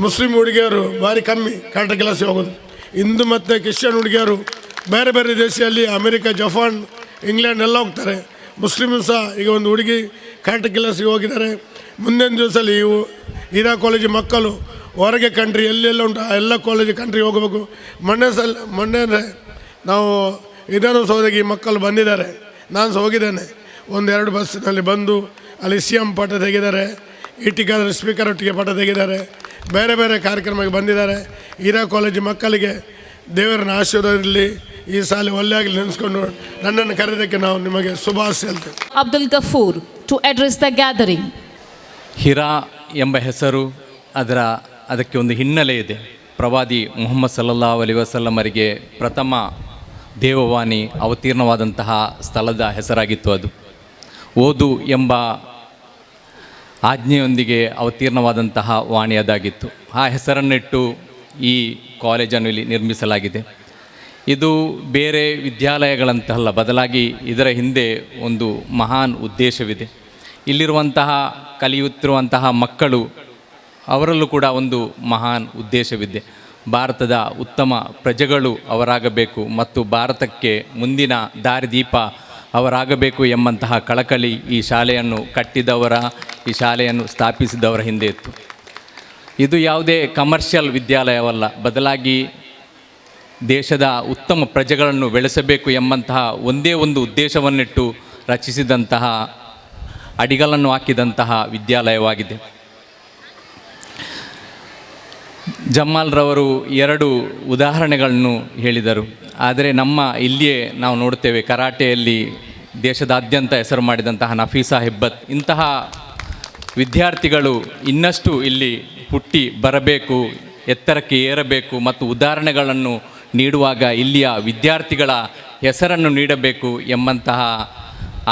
ಮುಸ್ಲಿಂ ಹುಡುಗಿಯರು ಭಾರಿ ಕಮ್ಮಿ ಕರಾಟೆ ಕ್ಲಾಸಿಗೆ ಹೋಗೋದು. ಹಿಂದೂ ಮತ್ತು ಕ್ರಿಶ್ಚಿಯನ್ ಹುಡುಗಿಯರು ಬೇರೆ ಬೇರೆ ದೇಶದಲ್ಲಿ ಅಮೇರಿಕಾ, ಜಪಾನ್, ಇಂಗ್ಲೆಂಡ್ ಎಲ್ಲ ಹೋಗ್ತಾರೆ. ಮುಸ್ಲಿಮ್ ಸಹ ಈಗ ಒಂದು ಹುಡುಗಿ ಕರಾಟೆ ಕ್ಲಾಸಿಗೆ ಹೋಗಿದ್ದಾರೆ. ಮುಂದಿನ ದಿವಸದಲ್ಲಿ ಇವು ಹೀರಾ ಕಾಲೇಜು ಮಕ್ಕಳು ಹೊರಗೆ ಕಂಟ್ರಿ ಎಲ್ಲೆಲ್ಲ ಉಂಟು ಆ ಎಲ್ಲ ಕಾಲೇಜು ಕಂಟ್ರಿ ಹೋಗಬೇಕು. ಮೊನ್ನೆ ನಾವು ವಿಧಾನಸೌಧಕ್ಕೆ ಈ ಮಕ್ಕಳು ಬಂದಿದ್ದಾರೆ. ನಾನು ಸಹ ಹೋಗಿದ್ದೇನೆ. 1-2 ಬಸ್ಸಿನಲ್ಲಿ ಬಂದು ಅಲ್ಲಿ CM ಪಟ ತೆಗೆದಿದ್ದಾರೆ, ಇಟಿಕಾದ ಸ್ಪೀಕರ್ ಒಟ್ಟಿಗೆ ಪಟ ತೆಗೆದಿದ್ದಾರೆ. ಬೇರೆ ಬೇರೆ ಕಾರ್ಯಕ್ರಮಕ್ಕೆ ಬಂದಿದ್ದಾರೆ. ಹೀರಾ ಕಾಲೇಜು ಮಕ್ಕಳಿಗೆ ದೇವರನ್ನ ಆಶೀರ್ವಾದ ಇರಲಿ, ಈ ಶಾಲೆ ಒಳ್ಳೆ ಆಗಲಿ ನೆನೆಸ್ಕೊಂಡು ನನ್ನನ್ನು ಕರೆಯೋದಕ್ಕೆ ನಾವು ನಿಮಗೆ ಶುಭಾಶಯ ಹೇಳ್ತೇವೆ. Abdul Ghafoor to address the gathering. ಹಿರಾ ಎಂಬ ಹೆಸರು ಅದಕ್ಕೆ ಒಂದು ಹಿನ್ನೆಲೆ ಇದೆ. ಪ್ರವಾದಿ ಮುಹಮ್ಮದ್ ಸಲ್ಲಲ್ಲಾಹು ಅಲೈಹಿ ವಸಲ್ಲಮರಿಗೆ ಪ್ರಥಮ ದೇವವಾಣಿ ಅವತೀರ್ಣವಾದಂತಹ ಸ್ಥಳದ ಹೆಸರಾಗಿತ್ತು. ಅದು ಓದು ಎಂಬ ಆಜ್ಞೆಯೊಂದಿಗೆ ಅವತೀರ್ಣವಾದಂತಹ ವಾಣಿ ಅದಾಗಿತ್ತು. ಆ ಹೆಸರನ್ನಿಟ್ಟು ಈ ಕಾಲೇಜನ್ನು ಇಲ್ಲಿ ನಿರ್ಮಿಸಲಾಗಿದೆ. ಇದು ಬೇರೆ ವಿದ್ಯಾಲಯಗಳಂತಲ್ಲ, ಬದಲಾಗಿ ಇದರ ಹಿಂದೆ ಒಂದು ಮಹಾನ್ ಉದ್ದೇಶವಿದೆ. ಇಲ್ಲಿರುವಂತಹ ಕಲಿಯುತ್ತಿರುವಂತಹ ಮಕ್ಕಳು, ಅವರಲ್ಲೂ ಕೂಡ ಒಂದು ಮಹಾನ್ ಉದ್ದೇಶವಿದೆ. ಭಾರತದ ಉತ್ತಮ ಪ್ರಜೆಗಳು ಅವರಾಗಬೇಕು ಮತ್ತು ಭಾರತಕ್ಕೆ ಮುಂದಿನ ದಾರಿದೀಪ ಅವರಾಗಬೇಕು ಎಂಬಂತಹ ಕಳಕಳಿ ಈ ಶಾಲೆಯನ್ನು ಕಟ್ಟಿದವರ, ಈ ಶಾಲೆಯನ್ನು ಸ್ಥಾಪಿಸಿದವರ ಹಿಂದೆ ಇತ್ತು. ಇದು ಯಾವುದೇ ಕಮರ್ಷಿಯಲ್ ವಿದ್ಯಾಲಯವಲ್ಲ, ಬದಲಾಗಿ ದೇಶದ ಉತ್ತಮ ಪ್ರಜೆಗಳನ್ನು ಬೆಳೆಸಬೇಕು ಎಂಬಂತಹ ಒಂದೇ ಒಂದು ಉದ್ದೇಶವನ್ನಿಟ್ಟು ರಚಿಸಿದಂತಹ, ಅಡಿಗಲನ್ನು ಹಾಕಿದಂತಹ ವಿದ್ಯಾಲಯವಾಗಿದೆ. ಜಮಾಲ್ರವರು 2 ಉದಾಹರಣೆಗಳನ್ನು ಹೇಳಿದರು. ಆದರೆ ನಮ್ಮ ಇಲ್ಲಿಯೇ ನಾವು ನೋಡ್ತೇವೆ, ಕರಾಟೆಯಲ್ಲಿ ದೇಶದಾದ್ಯಂತ ಹೆಸರು ಮಾಡಿದಂತಹ ನಫೀಸಾ ಹೆಬ್ಬತ್, ಇಂತಹ ವಿದ್ಯಾರ್ಥಿಗಳು ಇನ್ನಷ್ಟು ಇಲ್ಲಿ ಹುಟ್ಟಿ ಬರಬೇಕು, ಎತ್ತರಕ್ಕೆ ಏರಬೇಕು ಮತ್ತು ಉದಾಹರಣೆಗಳನ್ನು ನೀಡುವಾಗ ಇಲ್ಲಿಯ ವಿದ್ಯಾರ್ಥಿಗಳ ಹೆಸರನ್ನು ನೀಡಬೇಕು ಎಂಬಂತಹ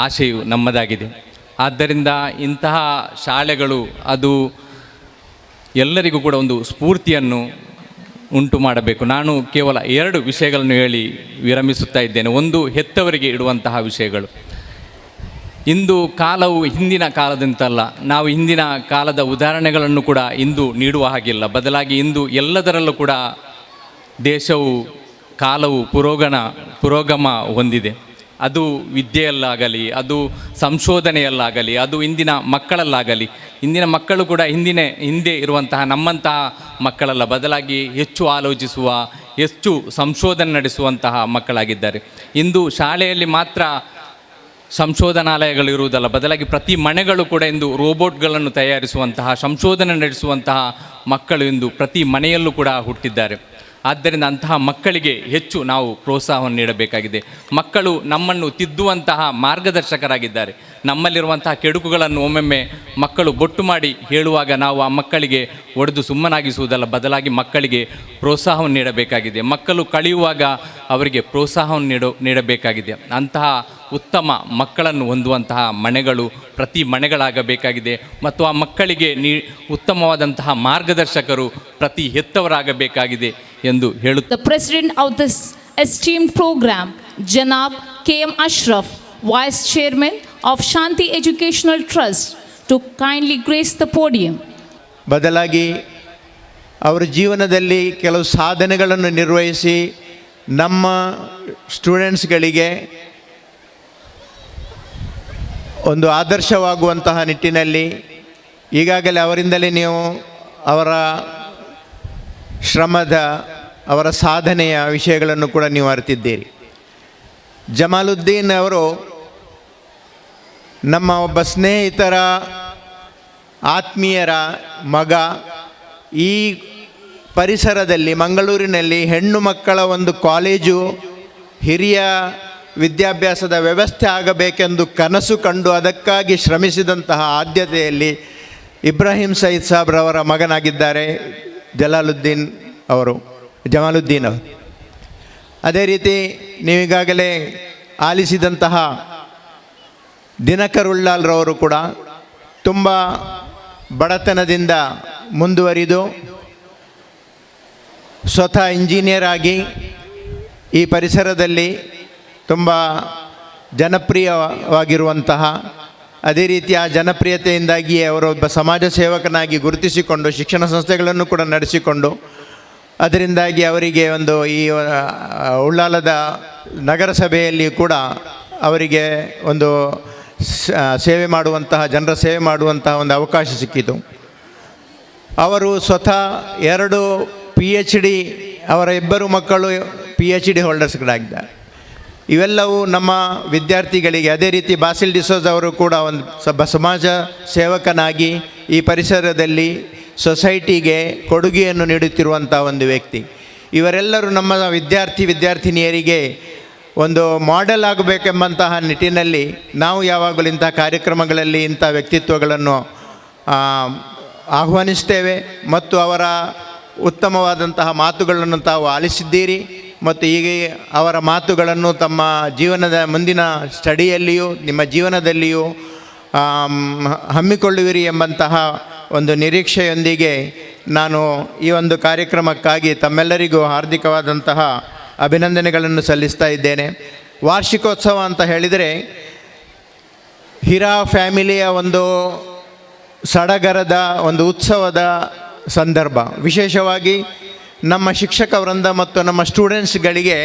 ಆಶೆಯು ನಮ್ಮದಾಗಿದೆ. ಆದ್ದರಿಂದ ಇಂತಹ ಶಾಲೆಗಳು ಅದು ಎಲ್ಲರಿಗೂ ಕೂಡ ಒಂದು ಸ್ಫೂರ್ತಿಯನ್ನು ಉಂಟು ಮಾಡಬೇಕು. ನಾನು ಕೇವಲ 2 ವಿಷಯಗಳನ್ನು ಹೇಳಿ ವಿರಮಿಸುತ್ತಾ ಇದ್ದೇನೆ. ಒಂದು, ಹೆತ್ತವರಿಗೆ ಇಡುವಂತಹ ವಿಷಯಗಳು. ಇಂದು ಕಾಲವು ಹಿಂದಿನ ಕಾಲದಂತಲ್ಲ, ನಾವು ಹಿಂದಿನ ಕಾಲದ ಉದಾಹರಣೆಗಳನ್ನು ಕೂಡ ಇಂದು ನೀಡುವ ಹಾಗಿಲ್ಲ. ಬದಲಾಗಿ ಇಂದು ಎಲ್ಲದರಲ್ಲೂ ಕೂಡ ದೇಶವು, ಕಾಲವು ಪುರೋಗಮ ಹೊಂದಿದೆ. ಅದು ವಿದ್ಯೆಯಲ್ಲಾಗಲಿ, ಅದು ಸಂಶೋಧನೆಯಲ್ಲಾಗಲಿ, ಅದು ಇಂದಿನ ಮಕ್ಕಳಲ್ಲಾಗಲಿ. ಇಂದಿನ ಮಕ್ಕಳು ಕೂಡ ಹಿಂದೆ ಇರುವಂತಹ ನಮ್ಮಂತಹ ಮಕ್ಕಳಲ್ಲ, ಬದಲಾಗಿ ಹೆಚ್ಚು ಆಲೋಚಿಸುವ, ಹೆಚ್ಚು ಸಂಶೋಧನೆ ನಡೆಸುವಂತಹ ಮಕ್ಕಳಾಗಿದ್ದಾರೆ. ಇಂದು ಶಾಲೆಯಲ್ಲಿ ಮಾತ್ರ ಸಂಶೋಧನಾಲಯಗಳು ಇರುವುದಲ್ಲ, ಬದಲಾಗಿ ಪ್ರತಿ ಮನೆಗಳು ಕೂಡ ಇಂದು ರೋಬೋಟ್ಗಳನ್ನು ತಯಾರಿಸುವಂತಹ, ಸಂಶೋಧನೆ ನಡೆಸುವಂತಹ ಮಕ್ಕಳು ಇಂದು ಪ್ರತಿ ಮನೆಯಲ್ಲೂ ಕೂಡ ಹುಟ್ಟಿದ್ದಾರೆ. ಆದ್ದರಿಂದ ಅಂತಹ ಮಕ್ಕಳಿಗೆ ಹೆಚ್ಚು ನಾವು ಪ್ರೋತ್ಸಾಹವನ್ನು ನೀಡಬೇಕಾಗಿದೆ. ಮಕ್ಕಳು ನಮ್ಮನ್ನು ತಿದ್ದುವಂತಹ ಮಾರ್ಗದರ್ಶಕರಾಗಿದ್ದಾರೆ. ನಮ್ಮಲ್ಲಿರುವಂತಹ ಕೆಡುಕುಗಳನ್ನು ಒಮ್ಮೊಮ್ಮೆ ಮಕ್ಕಳು ಬೊಟ್ಟು ಮಾಡಿ ಹೇಳುವಾಗ ನಾವು ಆ ಮಕ್ಕಳಿಗೆ ಒಡೆದು ಸುಮ್ಮನಾಗಿಸುವುದಲ್ಲ, ಬದಲಾಗಿ ಮಕ್ಕಳಿಗೆ ಪ್ರೋತ್ಸಾಹವನ್ನು ನೀಡಬೇಕಾಗಿದೆ. ಮಕ್ಕಳು ಕಳೆಯುವಾಗ ಅವರಿಗೆ ಪ್ರೋತ್ಸಾಹವನ್ನು ನೀಡಬೇಕಾಗಿದೆ. ಅಂತಹ ಉತ್ತಮ ಮಕ್ಕಳನ್ನು ಹೊಂದುವಂತಹ ಮನೆಗಳು ಪ್ರತಿ ಮನೆಗಳಾಗಬೇಕಾಗಿದೆ ಮತ್ತು ಆ ಮಕ್ಕಳಿಗೆ ಉತ್ತಮವಾದಂತಹ ಮಾರ್ಗದರ್ಶಕರು ಪ್ರತಿ ಹೆತ್ತವರಾಗಬೇಕಾಗಿದೆ ಎಂದು ಹೇಳುತ್ತಾರೆ. The president of this esteemed program, Janab K.M. Ashraf, Vice Chairman of Shanthi Educational Trust, to kindly grace the podium. ಬದಲಾಗಿ ಅವರ ಜೀವನದಲ್ಲಿ ಕೆಲವು ಸಾಧನೆಗಳನ್ನು ನಿರ್ವಹಿಸಿ ನಮ್ಮ ಸ್ಟೂಡೆಂಟ್ಸ್ಗಳಿಗೆ ಒಂದು ಆದರ್ಶವಾಗುವಂತಹ ನಿಟ್ಟಿನಲ್ಲಿ ಈಗಾಗಲೇ ಅವರಿಂದಲೇ ನೀವು ಅವರ ಶ್ರಮದ, ಅವರ ಸಾಧನೆಯ ವಿಷಯಗಳನ್ನು ಕೂಡ ನೀವು ಅರಿತಿದ್ದೀರಿ. ಜಮಾಲುದ್ದೀನ್ ಅವರು ನಮ್ಮ ಒಬ್ಬ ಸ್ನೇಹಿತರ ಆತ್ಮೀಯರ ಮಗ. ಈ ಪರಿಸರದಲ್ಲಿ ಮಂಗಳೂರಿನಲ್ಲಿ ಹೆಣ್ಣು ಮಕ್ಕಳ ಒಂದು ಕಾಲೇಜು, ಹಿರಿಯ ವಿದ್ಯಾಭ್ಯಾಸದ ವ್ಯವಸ್ಥೆ ಆಗಬೇಕೆಂದು ಕನಸು ಕಂಡು ಅದಕ್ಕಾಗಿ ಶ್ರಮಿಸಿದಂತಹ ಆದ್ಯತೆಯಲ್ಲಿ ಇಬ್ರಾಹಿಂ ಸಯೀದ್ ಸಾಬ್ರವರ ಮಗನಾಗಿದ್ದಾರೆ ಜಮಾಲುದ್ದೀನ್ ಅವರು. ಅದೇ ರೀತಿ ನೀವೀಗಾಗಲೇ ಆಲಿಸಿದಂತಹ ದಿನಕರ್ ಉಳ್ಳಾಲ್ರವರು ಕೂಡ ತುಂಬ ಬಡತನದಿಂದ ಮುಂದುವರಿದು ಸ್ವತಃ ಇಂಜಿನಿಯರ್ ಆಗಿ ಈ ಪರಿಸರದಲ್ಲಿ ತುಂಬ ಜನಪ್ರಿಯವಾಗಿರುವಂತಹ, ಅದೇ ರೀತಿ ಆ ಜನಪ್ರಿಯತೆಯಿಂದಾಗಿ ಅವರೊಬ್ಬ ಸಮಾಜ ಸೇವಕನಾಗಿ ಗುರುತಿಸಿಕೊಂಡು ಶಿಕ್ಷಣ ಸಂಸ್ಥೆಗಳನ್ನು ಕೂಡ ನಡೆಸಿಕೊಂಡು ಅದರಿಂದಾಗಿ ಅವರಿಗೆ ಒಂದು ಈ ಉಳ್ಳಾಲದ ನಗರಸಭೆಯಲ್ಲಿ ಕೂಡ ಅವರಿಗೆ ಒಂದು ಸೇವೆ ಮಾಡುವಂತಹ, ಜನರ ಸೇವೆ ಮಾಡುವಂತಹ ಒಂದು ಅವಕಾಶ ಸಿಕ್ಕಿತು. ಅವರು ಸ್ವತಃ 2 PhD, ಅವರ ಇಬ್ಬರು ಮಕ್ಕಳು PhD ಹೋಲ್ಡರ್ಸ್ಗಳಾಗಿದ್ದಾರೆ. ಇವೆಲ್ಲವೂ ನಮ್ಮ ವಿದ್ಯಾರ್ಥಿಗಳಿಗೆ. ಅದೇ ರೀತಿ ಬಾಸಿಲ್ ಡಿಸೋಜ್ ಅವರು ಕೂಡ ಒಂದು ಸಮಾಜ ಸೇವಕನಾಗಿ ಈ ಪರಿಸರದಲ್ಲಿ ಸೊಸೈಟಿಗೆ ಕೊಡುಗೆಯನ್ನು ನೀಡುತ್ತಿರುವಂಥ ಒಂದು ವ್ಯಕ್ತಿ. ಇವರೆಲ್ಲರೂ ನಮ್ಮ ವಿದ್ಯಾರ್ಥಿನಿಯರಿಗೆ ಒಂದು ಮಾಡೆಲ್ ಆಗಬೇಕೆಂಬಂತಹ ನಿಟ್ಟಿನಲ್ಲಿ ನಾವು ಯಾವಾಗಲೂ ಇಂಥ ಕಾರ್ಯಕ್ರಮಗಳಲ್ಲಿ ಇಂಥ ವ್ಯಕ್ತಿತ್ವಗಳನ್ನು ಆಹ್ವಾನಿಸ್ತೇವೆ ಮತ್ತು ಅವರ ಉತ್ತಮವಾದಂತಹ ಮಾತುಗಳನ್ನು ತಾವು ಆಲಿಸಿದ್ದೀರಿ ಮತ್ತು ಈಗ ಅವರ ಮಾತುಗಳನ್ನು ತಮ್ಮ ಜೀವನದ ಮುಂದಿನ ಸ್ಟಡಿಯಲ್ಲಿಯೂ ನಿಮ್ಮ ಜೀವನದಲ್ಲಿಯೂ ಹಮ್ಮಿಕೊಳ್ಳುವಿರಿ ಎಂಬಂತಹ ಒಂದು ನಿರೀಕ್ಷೆಯೊಂದಿಗೆ ನಾನು ಈ ಒಂದು ಕಾರ್ಯಕ್ರಮಕ್ಕಾಗಿ ತಮ್ಮೆಲ್ಲರಿಗೂ ಹಾರ್ದಿಕವಾದಂತಹ ಅಭಿನಂದನೆಗಳನ್ನು ಸಲ್ಲಿಸ್ತಾ ಇದ್ದೇನೆ. ವಾರ್ಷಿಕೋತ್ಸವ ಅಂತ ಹೇಳಿದರೆ ಹಿರಾ ಫ್ಯಾಮಿಲಿಯ ಒಂದು ಸಡಗರದ ಒಂದು ಉತ್ಸವದ ಸಂದರ್ಭ. ವಿಶೇಷವಾಗಿ ನಮ್ಮ ಶಿಕ್ಷಕ ವೃಂದ ಮತ್ತು ನಮ್ಮ ಸ್ಟೂಡೆಂಟ್ಸ್ಗಳಿಗೆ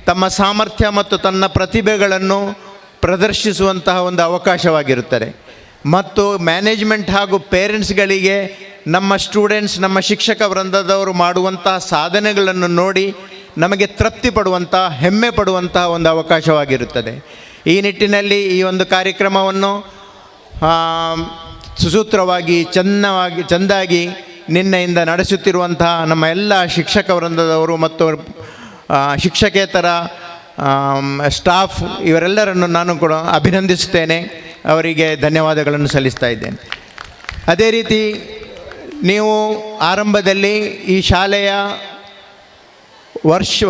ತಮ್ಮ ಸಾಮರ್ಥ್ಯ ಮತ್ತು ತನ್ನ ಪ್ರತಿಭೆಗಳನ್ನು ಪ್ರದರ್ಶಿಸುವಂತಹ ಒಂದು ಅವಕಾಶವಾಗಿರುತ್ತದೆ. ಮತ್ತು ಮ್ಯಾನೇಜ್ಮೆಂಟ್ ಹಾಗೂ ಪೇರೆಂಟ್ಸ್ಗಳಿಗೆ ನಮ್ಮ ಸ್ಟೂಡೆಂಟ್ಸ್, ನಮ್ಮ ಶಿಕ್ಷಕ ವೃಂದದವರು ಮಾಡುವಂತಹ ಸಾಧನೆಗಳನ್ನು ನೋಡಿ ನಮಗೆ ತೃಪ್ತಿ ಪಡುವಂಥ, ಹೆಮ್ಮೆ ಪಡುವಂತಹ ಒಂದು ಅವಕಾಶವಾಗಿರುತ್ತದೆ. ಈ ನಿಟ್ಟಿನಲ್ಲಿ ಈ ಒಂದು ಕಾರ್ಯಕ್ರಮವನ್ನು ಸುಸೂತ್ರವಾಗಿ ಚೆಂದಾಗಿ ನಿನ್ನೆಯಿಂದ ನಡೆಸುತ್ತಿರುವಂತಹ ನಮ್ಮ ಎಲ್ಲ ಶಿಕ್ಷಕ ವೃಂದದವರು ಮತ್ತು ಶಿಕ್ಷಕೇತರ ಸ್ಟಾಫ್ ಇವರೆಲ್ಲರನ್ನು ನಾನು ಕೂಡ ಅಭಿನಂದಿಸುತ್ತೇನೆ, ಅವರಿಗೆ ಧನ್ಯವಾದಗಳನ್ನು ಸಲ್ಲಿಸ್ತಾ ಇದ್ದೇನೆ. ಅದೇ ರೀತಿ ನೀವು ಆರಂಭದಲ್ಲಿ ಈ ಶಾಲೆಯ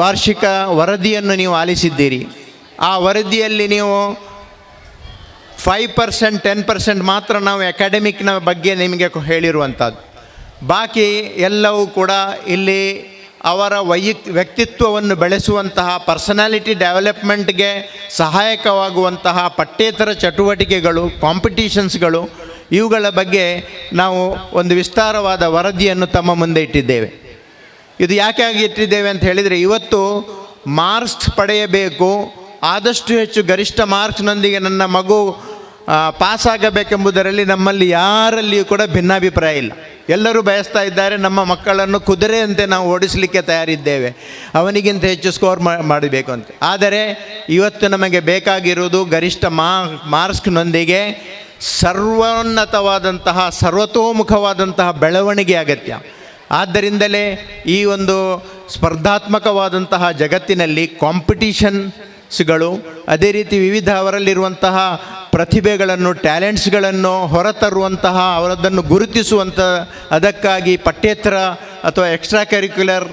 ವಾರ್ಷಿಕ ವರದಿಯನ್ನು ನೀವು ಆಲಿಸಿದ್ದೀರಿ. ಆ ವರದಿಯಲ್ಲಿ ನೀವು 5%, 10% ಮಾತ್ರ ನಾವು ಅಕಾಡೆಮಿಕ್ನ ಬಗ್ಗೆ ನಿಮಗೆ ಹೇಳಿರುವಂಥದ್ದು. ಬಾಕಿ ಎಲ್ಲವೂ ಕೂಡ ಇಲ್ಲಿ ಅವರ ವ್ಯಕ್ತಿತ್ವವನ್ನು ಬೆಳೆಸುವಂತಹ, ಪರ್ಸನಾಲಿಟಿ ಡೆವಲಪ್ಮೆಂಟ್ಗೆ ಸಹಾಯಕವಾಗುವಂತಹ ಪಠ್ಯೇತರ ಚಟುವಟಿಕೆಗಳು, ಕಾಂಪಿಟೀಷನ್ಸ್ಗಳು, ಇವುಗಳ ಬಗ್ಗೆ ನಾವು ಒಂದು ವಿಸ್ತಾರವಾದ ವರದಿಯನ್ನು ತಮ್ಮ ಮುಂದೆ ಇಟ್ಟಿದ್ದೇವೆ. ಇದು ಯಾಕೆ ಇಟ್ಟಿದ್ದೇವೆ ಅಂತ ಹೇಳಿದರೆ, ಇವತ್ತು ಮಾರ್ಕ್ಸ್ ಪಡೆಯಬೇಕು, ಆದಷ್ಟು ಹೆಚ್ಚು ಗರಿಷ್ಠ ಮಾರ್ಕ್ಸ್ನೊಂದಿಗೆ ನನ್ನ ಮಗು ಪಾಸಾಗಬೇಕೆಂಬುದರಲ್ಲಿ ನಮ್ಮಲ್ಲಿ ಯಾರಲ್ಲಿಯೂ ಕೂಡ ಭಿನ್ನಾಭಿಪ್ರಾಯ ಇಲ್ಲ. ಎಲ್ಲರೂ ಬಯಸ್ತಾ ಇದ್ದಾರೆ ನಮ್ಮ ಮಕ್ಕಳನ್ನು ಕುದುರೆಯಂತೆ ನಾವು ಓಡಿಸಲಿಕ್ಕೆ ತಯಾರಿದ್ದೇವೆ, ಅವನಿಗಿಂತ ಹೆಚ್ಚು ಸ್ಕೋರ್ ಮಾಡಬೇಕು ಅಂತ. ಆದರೆ ಇವತ್ತು ನಮಗೆ ಬೇಕಾಗಿರುವುದು ಗರಿಷ್ಠ ಮಾರ್ಕ್ಸ್ನೊಂದಿಗೆ ಸರ್ವೋನ್ನತವಾದಂತಹ, ಸರ್ವತೋಮುಖವಾದಂತಹ ಬೆಳವಣಿಗೆ ಅಗತ್ಯ. ಆದ್ದರಿಂದಲೇ ಈ ಒಂದು ಸ್ಪರ್ಧಾತ್ಮಕವಾದಂತಹ ಜಗತ್ತಿನಲ್ಲಿ ಕಾಂಪಿಟೀಷನ್ಸ್ಗಳು, ಅದೇ ರೀತಿ ವಿವಿಧ ಅವರಲ್ಲಿರುವಂತಹ ಪ್ರತಿಭೆಗಳನ್ನು, ಟ್ಯಾಲೆಂಟ್ಸ್ಗಳನ್ನು ಹೊರತರುವಂತಹ, ಅವರದನ್ನು ಗುರುತಿಸುವಂಥ, ಅದಕ್ಕಾಗಿ ಪಠ್ಯೇತರ ಅಥವಾ extra curricular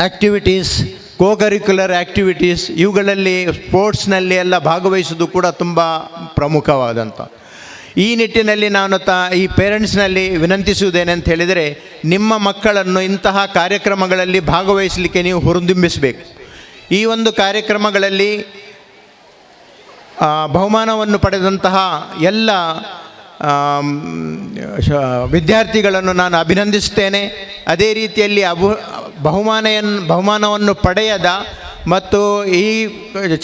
activities, curricular activities, ಇವುಗಳಲ್ಲಿ ಸ್ಪೋರ್ಟ್ಸ್ನಲ್ಲಿ ಎಲ್ಲ ಭಾಗವಹಿಸೋದು ಕೂಡ ತುಂಬ ಪ್ರಮುಖವಾದಂಥ. ಈ ನಿಟ್ಟಿನಲ್ಲಿ ನಾನು ಈ ಪೇರೆಂಟ್ಸ್ನಲ್ಲಿ ವಿನಂತಿಸುವುದೇನೆ ಅಂತ ಹೇಳಿದರೆ, ನಿಮ್ಮ ಮಕ್ಕಳನ್ನು ಇಂತಹ ಕಾರ್ಯಕ್ರಮಗಳಲ್ಲಿ ಭಾಗವಹಿಸಲಿಕ್ಕೆ ನೀವು ಹುರಿದುಂಬಿಸಬೇಕು. ಈ ಒಂದು ಕಾರ್ಯಕ್ರಮಗಳಲ್ಲಿ ಬಹುಮಾನವನ್ನು ಪಡೆದಂತಹ ಎಲ್ಲ ವಿದ್ಯಾರ್ಥಿಗಳನ್ನು ನಾನು ಅಭಿನಂದಿಸುತ್ತೇನೆ. ಅದೇ ರೀತಿಯಲ್ಲಿ ಬಹುಮಾನವನ್ನು ಪಡೆಯದ ಮತ್ತು ಈ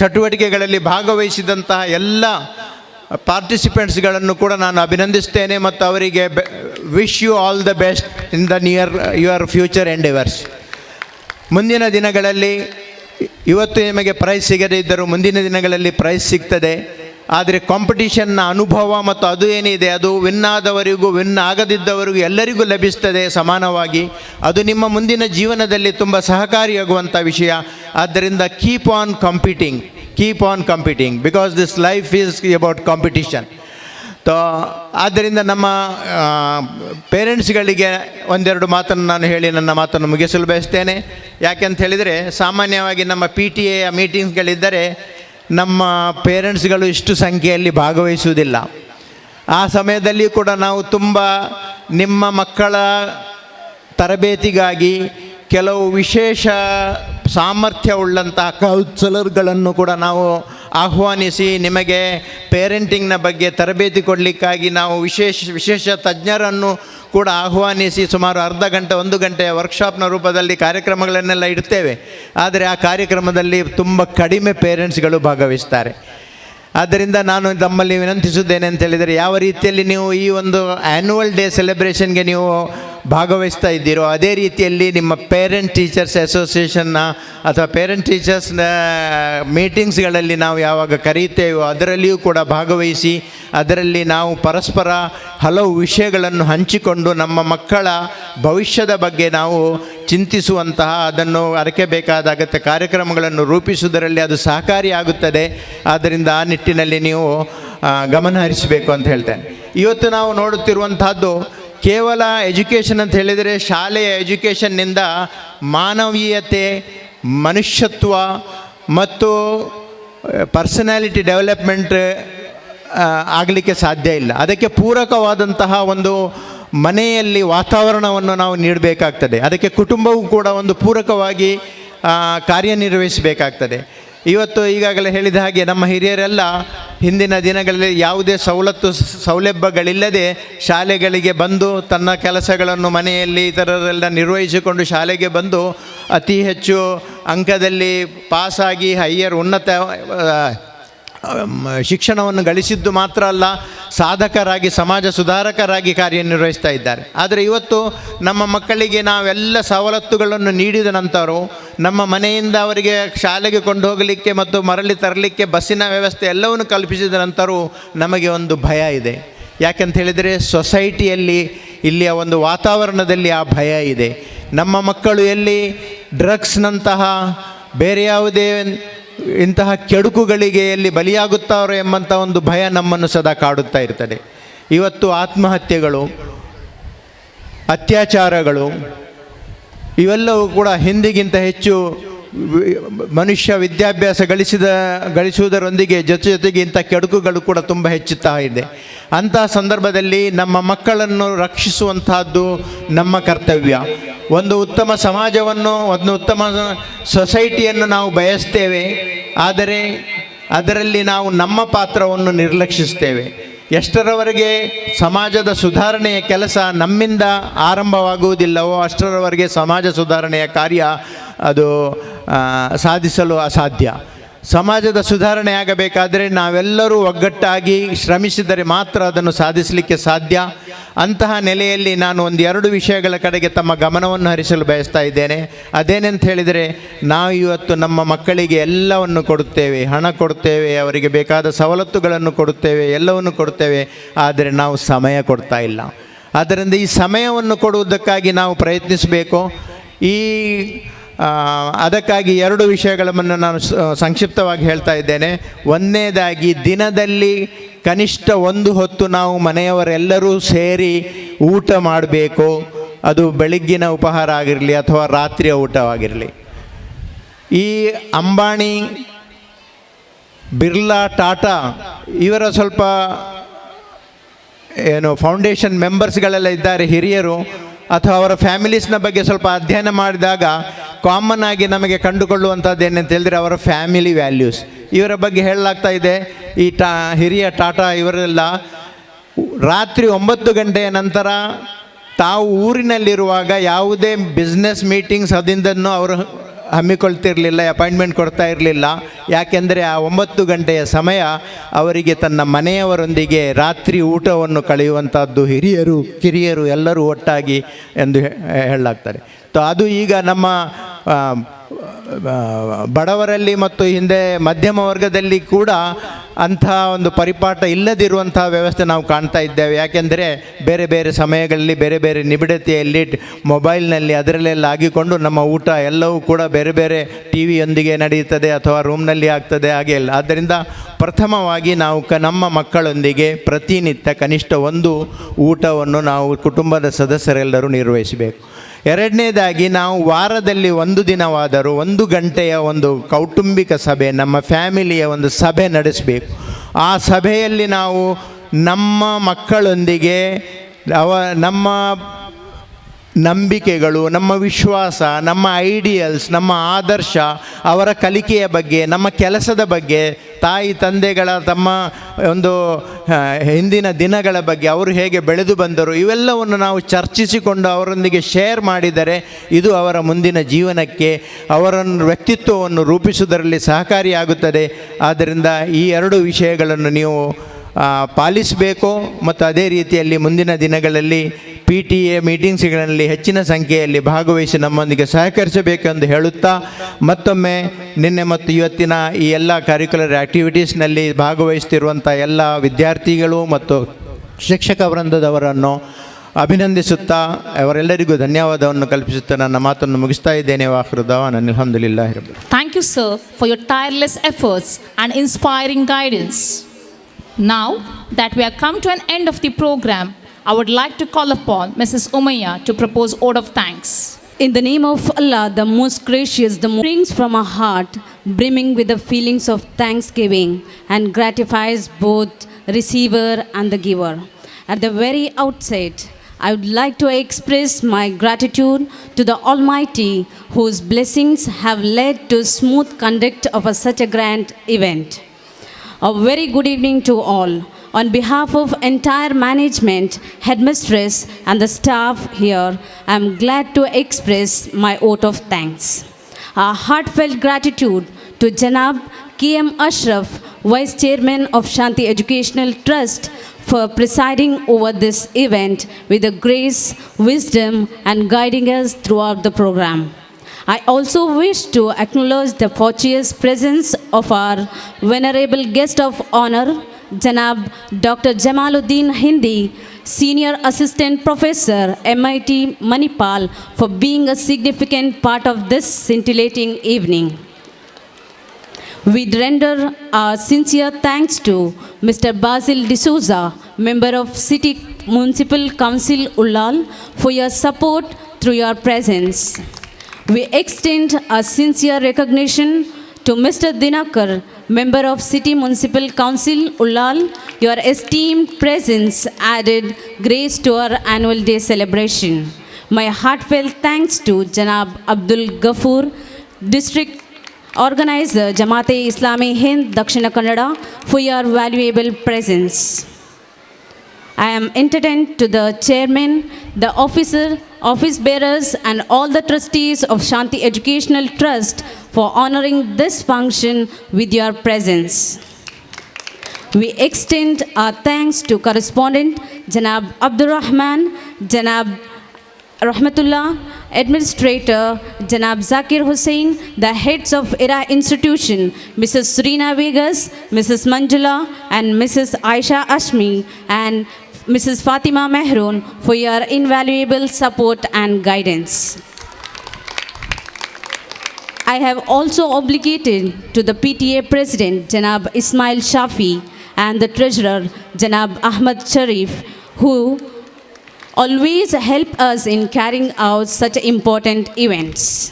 ಚಟುವಟಿಕೆಗಳಲ್ಲಿ ಭಾಗವಹಿಸಿದಂತಹ ಎಲ್ಲ ಪಾರ್ಟಿಸಿಪೆಂಟ್ಸ್ಗಳನ್ನು ಕೂಡ ನಾನು ಅಭಿನಂದಿಸ್ತೇನೆ ಮತ್ತು ಅವರಿಗೆ wish you all the best in the your future endeavours. ಮುಂದಿನ ದಿನಗಳಲ್ಲಿ, ಇವತ್ತು ನಿಮಗೆ ಪ್ರೈಸ್ ಸಿಗದೇ ಇದ್ದರೂ ಮುಂದಿನ ದಿನಗಳಲ್ಲಿ ಪ್ರೈಸ್ ಸಿಗ್ತದೆ. ಆದರೆ ಕಾಂಪಿಟೀಷನ್ನ ಅನುಭವ ಮತ್ತು ಅದು ಏನಿದೆ, ಅದು ವಿನ್ ಆದವರಿಗೂ ವಿನ್ ಆಗದಿದ್ದವರಿಗೂ ಎಲ್ಲರಿಗೂ ಲಭಿಸ್ತದೆ ಸಮಾನವಾಗಿ. ಅದು ನಿಮ್ಮ ಮುಂದಿನ ಜೀವನದಲ್ಲಿ ತುಂಬ ಸಹಕಾರಿಯಾಗುವಂಥ ವಿಷಯ. ಆದ್ದರಿಂದ keep on competing because this life is about competition. ಆದ್ದರಿಂದ ನಮ್ಮ ಪೇರೆಂಟ್ಸ್ಗಳಿಗೆ ಒಂದೆರಡು ಮಾತನ್ನು ನಾನು ಹೇಳಿ ನನ್ನ ಮಾತನ್ನು ಮುಗಿಸಲು ಬಯಸ್ತೇನೆ. ಯಾಕೆಂತ ಹೇಳಿದರೆ, ಸಾಮಾನ್ಯವಾಗಿ ನಮ್ಮ PTA ಮೀಟಿಂಗ್ಸ್ಗಳಿದ್ದರೆ ನಮ್ಮ ಪೇರೆಂಟ್ಸ್ಗಳು ಇಷ್ಟು ಸಂಖ್ಯೆಯಲ್ಲಿ ಭಾಗವಹಿಸುವುದಿಲ್ಲ. ಆ ಸಮಯದಲ್ಲಿ ಕೂಡ ನಾವು ತುಂಬ ನಿಮ್ಮ ಮಕ್ಕಳ ತರಬೇತಿಗಾಗಿ ಕೆಲವು ವಿಶೇಷ ಸಾಮರ್ಥ್ಯವುಳ್ಳಂತಹ ಕೌನ್ಸಲರ್ಗಳನ್ನು ಕೂಡ ನಾವು ಆಹ್ವಾನಿಸಿ ನಿಮಗೆ ಪೇರೆಂಟಿಂಗ್ನ ಬಗ್ಗೆ ತರಬೇತಿ ಕೊಡಲಿಕ್ಕಾಗಿ ನಾವು ವಿಶೇಷ ತಜ್ಞರನ್ನು ಕೂಡ ಆಹ್ವಾನಿಸಿ ಸುಮಾರು ಅರ್ಧ ಗಂಟೆ 1 ಗಂಟೆಯ ವರ್ಕ್ಶಾಪ್ನ ರೂಪದಲ್ಲಿ ಕಾರ್ಯಕ್ರಮಗಳನ್ನೆಲ್ಲ ಇಡ್ತೇವೆ. ಆದರೆ ಆ ಕಾರ್ಯಕ್ರಮದಲ್ಲಿ ತುಂಬ ಕಡಿಮೆ ಪೇರೆಂಟ್ಸ್ಗಳು ಭಾಗವಹಿಸ್ತಾರೆ. ಆದ್ದರಿಂದ ನಾನು ತಮ್ಮಲ್ಲಿ ವಿನಂತಿಸುತ್ತೇನೆ ಅಂತ ಹೇಳಿದರೆ, ಯಾವ ರೀತಿಯಲ್ಲಿ ನೀವು ಈ ಒಂದು ಆ್ಯನ್ಯುವಲ್ ಡೇ ಸೆಲೆಬ್ರೇಷನ್ಗೆ ನೀವು ಭಾಗವಹಿಸ್ತಾ ಇದ್ದೀರೋ, ಅದೇ ರೀತಿಯಲ್ಲಿ ನಿಮ್ಮ ಪೇರೆಂಟ್ ಟೀಚರ್ಸ್ ಅಸೋಸಿಯೇಷನ್ನ ಅಥವಾ ಪೇರೆಂಟ್ ಟೀಚರ್ಸ್ನ ಮೀಟಿಂಗ್ಸ್ಗಳಲ್ಲಿ ನಾವು ಯಾವಾಗ ಕರೆಯುತ್ತೇವೋ ಅದರಲ್ಲಿಯೂ ಕೂಡ ಭಾಗವಹಿಸಿ, ಅದರಲ್ಲಿ ನಾವು ಪರಸ್ಪರ ಹಲವು ವಿಷಯಗಳನ್ನು ಹಂಚಿಕೊಂಡು ನಮ್ಮ ಮಕ್ಕಳ ಭವಿಷ್ಯದ ಬಗ್ಗೆ ನಾವು ಚಿಂತಿಸುವಂತಹ, ಅದಕ್ಕೆ ಬೇಕಾದ ಅಗತ್ಯ ಕಾರ್ಯಕ್ರಮಗಳನ್ನು ರೂಪಿಸುವುದರಲ್ಲಿ ಅದು ಸಹಕಾರಿಯಾಗುತ್ತದೆ. ಆದ್ದರಿಂದ ಆ ನಿಟ್ಟಿನಲ್ಲಿ ನೀವು ಗಮನ ಹರಿಸಬೇಕು ಅಂತ ಹೇಳ್ತೇನೆ. ಇವತ್ತು ನಾವು ನೋಡುತ್ತಿರುವಂತಹದ್ದು ಕೇವಲ ಎಜುಕೇಷನ್ ಅಂತ ಹೇಳಿದರೆ, ಶಾಲೆಯ ಎಜುಕೇಷನ್ನಿಂದ ಮಾನವೀಯತೆ, ಮನುಷ್ಯತ್ವ ಮತ್ತು ಪರ್ಸನಾಲಿಟಿ ಡೆವಲಪ್ಮೆಂಟ್ ಆಗಲಿಕ್ಕೆ ಸಾಧ್ಯ ಇಲ್ಲ. ಅದಕ್ಕೆ ಪೂರಕವಾದಂತಹ ಒಂದು ಮನೆಯಲ್ಲಿ ವಾತಾವರಣವನ್ನು ನಾವು ನೀಡಬೇಕಾಗ್ತದೆ. ಅದಕ್ಕೆ ಕುಟುಂಬವೂ ಕೂಡ ಒಂದು ಪೂರಕವಾಗಿ ಕಾರ್ಯನಿರ್ವಹಿಸಬೇಕಾಗ್ತದೆ. ಇವತ್ತು ಈಗಾಗಲೇ ಹೇಳಿದ ಹಾಗೆ ನಮ್ಮ ಹಿರಿಯರೆಲ್ಲ ಹಿಂದಿನ ದಿನಗಳಲ್ಲಿ ಯಾವುದೇ ಸೌಲಭ್ಯಗಳಿಲ್ಲದೆ ಶಾಲೆಗಳಿಗೆ ಬಂದು ತನ್ನ ಕೆಲಸಗಳನ್ನು ಮನೆಯಲ್ಲಿ ಇತರರೆಲ್ಲ ನಿರ್ವಹಿಸಿಕೊಂಡು ಶಾಲೆಗೆ ಬಂದು ಅತಿ ಹೆಚ್ಚು ಅಂಕದಲ್ಲಿ ಪಾಸಾಗಿ ಹೈಯರ್ ಉನ್ನತ ಶಿಕ್ಷಣವನ್ನು ಗಳಿಸಿದ್ದು ಮಾತ್ರ ಅಲ್ಲ, ಸಾಧಕರಾಗಿ ಸಮಾಜ ಸುಧಾರಕರಾಗಿ ಕಾರ್ಯನಿರ್ವಹಿಸ್ತಾ ಇದ್ದಾರೆ. ಆದರೆ ಇವತ್ತು ನಮ್ಮ ಮಕ್ಕಳಿಗೆ ನಾವೆಲ್ಲ ಸವಲತ್ತುಗಳನ್ನು ನೀಡಿದ ನಂತರ ನಮ್ಮ ಮನೆಯಿಂದ ಅವರಿಗೆ ಶಾಲೆಗೆ ಕೊಂಡು ಹೋಗಲಿಕ್ಕೆ ಮತ್ತು ಮರಳಿ ತರಲಿಕ್ಕೆ ಬಸ್ಸಿನ ವ್ಯವಸ್ಥೆ ಎಲ್ಲವನ್ನು ಕಲ್ಪಿಸಿದ ನಂತರ ನಮಗೆ ಒಂದು ಭಯ ಇದೆ. ಯಾಕೆಂತ ಹೇಳಿದರೆ ಸೊಸೈಟಿಯಲ್ಲಿ ಇಲ್ಲಿಯ ಒಂದು ವಾತಾವರಣದಲ್ಲಿ ಆ ಭಯ ಇದೆ. ನಮ್ಮ ಮಕ್ಕಳು ಎಲ್ಲಿ ಡ್ರಗ್ಸ್ನಂತಹ ಬೇರೆ ಯಾವುದೇ ಇಂತಹ ಕೆಡುಕುಗಳಿಗೆ ಎಲ್ಲಿ ಬಲಿಯಾಗುತ್ತಾರೋ ಎಂಬಂಥ ಒಂದು ಭಯ ನಮ್ಮನ್ನು ಸದಾ ಕಾಡುತ್ತಾ ಇರ್ತದೆ. ಇವತ್ತು ಆತ್ಮಹತ್ಯೆಗಳು, ಅತ್ಯಾಚಾರಗಳು ಇವೆಲ್ಲವೂ ಕೂಡ ಹಿಂದಿಗಿಂತ ಹೆಚ್ಚು ಮನುಷ್ಯ ವಿದ್ಯಾಭ್ಯಾಸ ಗಳಿಸುವುದರೊಂದಿಗೆ ಜೊತೆಗೆ ಇಂಥ ಕೆಡುಕುಗಳು ಕೂಡ ತುಂಬ ಹೆಚ್ಚುತ್ತಾ ಇದೆ. ಅಂತಹ ಸಂದರ್ಭದಲ್ಲಿ ನಮ್ಮ ಮಕ್ಕಳನ್ನು ರಕ್ಷಿಸುವಂತಹದ್ದು ನಮ್ಮ ಕರ್ತವ್ಯ. ಒಂದು ಉತ್ತಮ ಸಮಾಜವನ್ನು, ಒಂದು ಉತ್ತಮ ಸೊಸೈಟಿಯನ್ನು ನಾವು ಬಯಸ್ತೇವೆ. ಆದರೆ ಅದರಲ್ಲಿ ನಾವು ನಮ್ಮ ಪಾತ್ರವನ್ನು ನಿರ್ಲಕ್ಷಿಸ್ತೇವೆ. ಎಷ್ಟರವರೆಗೆ ಸಮಾಜದ ಸುಧಾರಣೆಯ ಕೆಲಸ ನಮ್ಮಿಂದ ಆರಂಭವಾಗುವುದಿಲ್ಲವೋ ಅಷ್ಟರವರೆಗೆ ಸಮಾಜ ಸುಧಾರಣೆಯ ಕಾರ್ಯ ಅದು ಸಾಧಿಸಲು ಅಸಾಧ್ಯ. ಸಮಾಜದ ಸುಧಾರಣೆ ಆಗಬೇಕಾದರೆ ನಾವೆಲ್ಲರೂ ಒಗ್ಗಟ್ಟಾಗಿ ಶ್ರಮಿಸಿದರೆ ಮಾತ್ರ ಅದನ್ನು ಸಾಧಿಸಲಿಕ್ಕೆ ಸಾಧ್ಯ. ಅಂತಹ ನೆಲೆಯಲ್ಲಿ ನಾನು ಒಂದೆರಡು ವಿಷಯಗಳ ಕಡೆಗೆ ತಮ್ಮ ಗಮನವನ್ನು ಹರಿಸಲು ಬಯಸ್ತಾ ಇದ್ದೇನೆ. ಅದೇನೆಂತ ಹೇಳಿದರೆ, ನಾವು ಇವತ್ತು ನಮ್ಮ ಮಕ್ಕಳಿಗೆ ಎಲ್ಲವನ್ನು ಕೊಡುತ್ತೇವೆ, ಹಣ ಕೊಡುತ್ತೇವೆ, ಅವರಿಗೆ ಬೇಕಾದ ಸವಲತ್ತುಗಳನ್ನು ಕೊಡುತ್ತೇವೆ, ಎಲ್ಲವನ್ನು ಕೊಡುತ್ತೇವೆ, ಆದರೆ ನಾವು ಸಮಯ ಕೊಡ್ತಾ ಇಲ್ಲ. ಆದ್ದರಿಂದ ಈ ಸಮಯವನ್ನು ಕೊಡುವುದಕ್ಕಾಗಿ ನಾವು ಪ್ರಯತ್ನಿಸಬೇಕು. ಅದಕ್ಕಾಗಿ ಎರಡು ವಿಷಯಗಳನ್ನು ನಾನು ಸಂಕ್ಷಿಪ್ತವಾಗಿ ಹೇಳ್ತಾ ಇದ್ದೇನೆ. ಒಂದನೇದಾಗಿ, ದಿನದಲ್ಲಿ ಕನಿಷ್ಠ ಒಂದು ಹೊತ್ತು ನಾವು ಮನೆಯವರೆಲ್ಲರೂ ಸೇರಿ ಊಟ ಮಾಡಬೇಕು. ಅದು ಬೆಳಗ್ಗಿನ ಉಪಹಾರ ಆಗಿರಲಿ ಅಥವಾ ರಾತ್ರಿಯ ಊಟವಾಗಿರಲಿ. ಈ ಅಂಬಾನಿ, ಬಿರ್ಲಾ, ಟಾಟಾ ಇವರ ಸ್ವಲ್ಪ ಫೌಂಡೇಶನ್ ಮೆಂಬರ್ಸ್ಗಳೆಲ್ಲ ಇದ್ದಾರೆ, ಹಿರಿಯರು, ಅಥವಾ ಅವರ ಫ್ಯಾಮಿಲೀಸ್ನ ಬಗ್ಗೆ ಸ್ವಲ್ಪ ಅಧ್ಯಯನ ಮಾಡಿದಾಗ ಕಾಮನ್ ಆಗಿ ನಮಗೆ ಕಂಡುಕೊಳ್ಳುವಂಥದ್ದು ಏನಂತ ಹೇಳಿದರೆ ಅವರ ಫ್ಯಾಮಿಲಿ ವ್ಯಾಲ್ಯೂಸ್. ಇವರ ಬಗ್ಗೆ ಹೇಳಲಾಗ್ತಾ ಇದೆ, ಈ ಹಿರಿಯ ಟಾಟಾ ಇವರೆಲ್ಲ ರಾತ್ರಿ 9 ಗಂಟೆಯ ನಂತರ ತಾವು ಊರಿನಲ್ಲಿರುವಾಗ ಯಾವುದೇ ಬಿಸ್ನೆಸ್ ಮೀಟಿಂಗ್ಸ್ ಅದರಿಂದನ್ನು ಅವರು ಹಮ್ಮಿಕೊಳ್ತಿರಲಿಲ್ಲ, ಅಪಾಯಿಂಟ್ಮೆಂಟ್ ಕೊಡ್ತಾ ಇರಲಿಲ್ಲ. ಯಾಕೆಂದರೆ ಆ 9 ಗಂಟೆಯ ಸಮಯ ಅವರಿಗೆ ತನ್ನ ಮನೆಯವರೊಂದಿಗೆ ರಾತ್ರಿ ಊಟವನ್ನು ಕಳೆಯುವಂಥದ್ದು ಹಿರಿಯರು ಕಿರಿಯರು ಎಲ್ಲರೂ ಒಟ್ಟಾಗಿ ಎಂದು ಹೇಳಲಾಗ್ತಾರೆ. ಅದು ಈಗ ನಮ್ಮ ಬಡವರಲ್ಲಿ ಮತ್ತು ಹಿಂದೆ ಮಧ್ಯಮ ವರ್ಗದಲ್ಲಿ ಕೂಡ ಅಂಥ ಒಂದು ಪರಿಪಾಠ ಇಲ್ಲದಿರುವಂಥ ವ್ಯವಸ್ಥೆ ನಾವು ಕಾಣ್ತಾ ಇದ್ದೇವೆ. ಯಾಕೆಂದರೆ ಬೇರೆ ಬೇರೆ ಸಮಯಗಳಲ್ಲಿ ಬೇರೆ ಬೇರೆ ನಿಬಿಡತೆಯಲ್ಲಿ ಮೊಬೈಲ್ನಲ್ಲಿ ಅದರಲ್ಲೆಲ್ಲ ಆಗಿಕೊಂಡು ನಮ್ಮ ಊಟ ಎಲ್ಲವೂ ಕೂಡ ಬೇರೆ ಬೇರೆ ಟಿ ವಿಯೊಂದಿಗೆ ನಡೆಯುತ್ತದೆ ಅಥವಾ ರೂಮ್ನಲ್ಲಿ ಆಗ್ತದೆ, ಹಾಗೆ ಇಲ್ಲ. ಆದ್ದರಿಂದ ಪ್ರಥಮವಾಗಿ ನಾವು ನಮ್ಮ ಮಕ್ಕಳೊಂದಿಗೆ ಪ್ರತಿನಿತ್ಯ ಕನಿಷ್ಠ ಒಂದು ಊಟವನ್ನು ನಾವು ಕುಟುಂಬದ ಸದಸ್ಯರೆಲ್ಲರೂ ನಿರ್ವಹಿಸಬೇಕು. ಎರಡನೇದಾಗಿ, ನಾವು ವಾರದಲ್ಲಿ ಒಂದು ದಿನವಾದರೂ 1 ಗಂಟೆಯ ಒಂದು ಕೌಟುಂಬಿಕ ಸಭೆ, ನಮ್ಮ ಫ್ಯಾಮಿಲಿಯ ಒಂದು ಸಭೆ ನಡೆಸಬೇಕು. ಆ ಸಭೆಯಲ್ಲಿ ನಾವು ನಮ್ಮ ಮಕ್ಕಳೊಂದಿಗೆ ನಮ್ಮ ನಂಬಿಕೆಗಳು, ನಮ್ಮ ವಿಶ್ವಾಸ, ನಮ್ಮ ಐಡಿಯಲ್ಸ್, ನಮ್ಮ ಆದರ್ಶ, ಅವರ ಕಲಿಕೆಯ ಬಗ್ಗೆ, ನಮ್ಮ ಕೆಲಸದ ಬಗ್ಗೆ, ತಾಯಿ ತಂದೆಗಳ ತಮ್ಮ ಒಂದು ಹಿಂದಿನ ದಿನಗಳ ಬಗ್ಗೆ, ಅವರು ಹೇಗೆ ಬೆಳೆದು ಬಂದರು, ಇವೆಲ್ಲವನ್ನು ನಾವು ಚರ್ಚಿಸಿಕೊಂಡು ಅವರೊಂದಿಗೆ ಶೇರ್ ಮಾಡಿದರೆ ಇದು ಅವರ ಮುಂದಿನ ಜೀವನಕ್ಕೆ, ಅವರ ವ್ಯಕ್ತಿತ್ವವನ್ನು ರೂಪಿಸುವುದರಲ್ಲಿ ಸಹಕಾರಿಯಾಗುತ್ತದೆ. ಆದ್ದರಿಂದ ಈ 2 ವಿಷಯಗಳನ್ನು ನೀವು ಪಾಲಿಸಬೇಕು. ಮತ್ತು ಅದೇ ರೀತಿಯಲ್ಲಿ ಮುಂದಿನ ದಿನಗಳಲ್ಲಿ PTA ಮೀಟಿಂಗ್ಸ್ಗಳಲ್ಲಿ ಹೆಚ್ಚಿನ ಸಂಖ್ಯೆಯಲ್ಲಿ ಭಾಗವಹಿಸಿ ನಮ್ಮೊಂದಿಗೆ ಸಹಕರಿಸಬೇಕೆಂದು ಹೇಳುತ್ತಾ, ಮತ್ತೊಮ್ಮೆ ನಿನ್ನೆ ಮತ್ತು ಇವತ್ತಿನ ಈ ಎಲ್ಲ ಕರಿಕ್ಯುಲರ್ ಆ್ಯಕ್ಟಿವಿಟೀಸ್ನಲ್ಲಿ ಭಾಗವಹಿಸ್ತಿರುವಂಥ ಎಲ್ಲ ವಿದ್ಯಾರ್ಥಿಗಳು ಮತ್ತು ಶಿಕ್ಷಕ ವೃಂದದವರನ್ನು ಅಭಿನಂದಿಸುತ್ತಾ ಅವರೆಲ್ಲರಿಗೂ ಧನ್ಯವಾದವನ್ನು ಕಲ್ಪಿಸುತ್ತಾ ನನ್ನ ಮಾತನ್ನು ಮುಗಿಸ್ತಾ ಇದ್ದೇನೆ. ವಾಹೃದವಾನ ಅಲ್ಹಮ್ದುಲಿಲ್ಲಾಹಿ ರಬ್ಬಿಲ್ Al-Ameen. Thank you, sir, for your tireless efforts and inspiring guidance. Now that we have come to an end of the program, I would like to call upon Mrs. Umayya to propose word of thanks. In the name of Allah, the most gracious, the brings from a heart brimming with the feelings of thanksgiving and gratifies both receiver and the giver. At the very outset, I would like to express my gratitude to the Almighty, whose blessings have led to smooth conduct of such a grand event. A very good evening to all. On behalf of entire management, headmistress and the staff here, I am glad to express my vote of thanks. A heartfelt gratitude to Janab K.M. Ashraf, Vice Chairman of Shanthi Educational Trust, for presiding over this event with the grace, wisdom and guiding us throughout the program. I also wish to acknowledge the fortuitous presence of our venerable guest of honor, Janab Dr. Jamaluddin Hindi, Senior Assistant Professor, MIT Manipal, for being a significant part of this scintillating evening. We render our sincere thanks to Mr. Basil D'Souza, Member of City Municipal Council Ullal, for your support through your presence. We extend our sincere recognition to Mr. Dinakar, Member of City Municipal Council Ullal. Your esteemed presence added grace to our annual day celebration. My heartfelt thanks to Janab Abdul Ghafoor, District Organizer, Jamaat-e-Islami Hind, Dakshina Kannada, for your valuable presence. I am entertained to the chairman, the office bearers and all the trustees of Shanthi Educational Trust for honoring this function with your presence. We extend our thanks to correspondent Janab Abdur Rahman, Janab Rahmatullah, Administrator Janab Zakir Hussain, the heads of HIRA institution, Mrs. Serena Vegas, Mrs. Manjula and Mrs. Aisha Ashmi and Mrs. Fatima Mehroon for your invaluable support and guidance. I have also obligated to the PTA President Janab Ismail Shafi and the Treasurer Janab Ahmad Sharif, who always help us in carrying out such important events.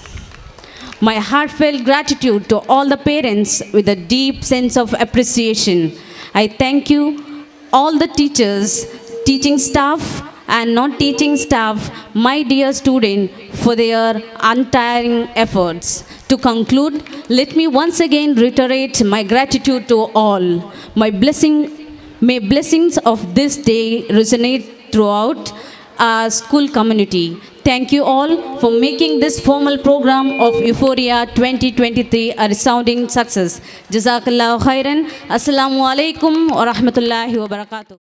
My heartfelt gratitude to all the parents with a deep sense of appreciation. I thank you, all the teachers, teaching staff and non-teaching staff, my dear student, for their untiring efforts. To conclude, let me once again reiterate my gratitude to all. May blessings of this day resonate throughout our school community. Thank you all for making this formal program of Euphoria 2023 a resounding success. Jazakallahu khairan. Assalamu alaikum wa rahmatullahi wa barakatuh.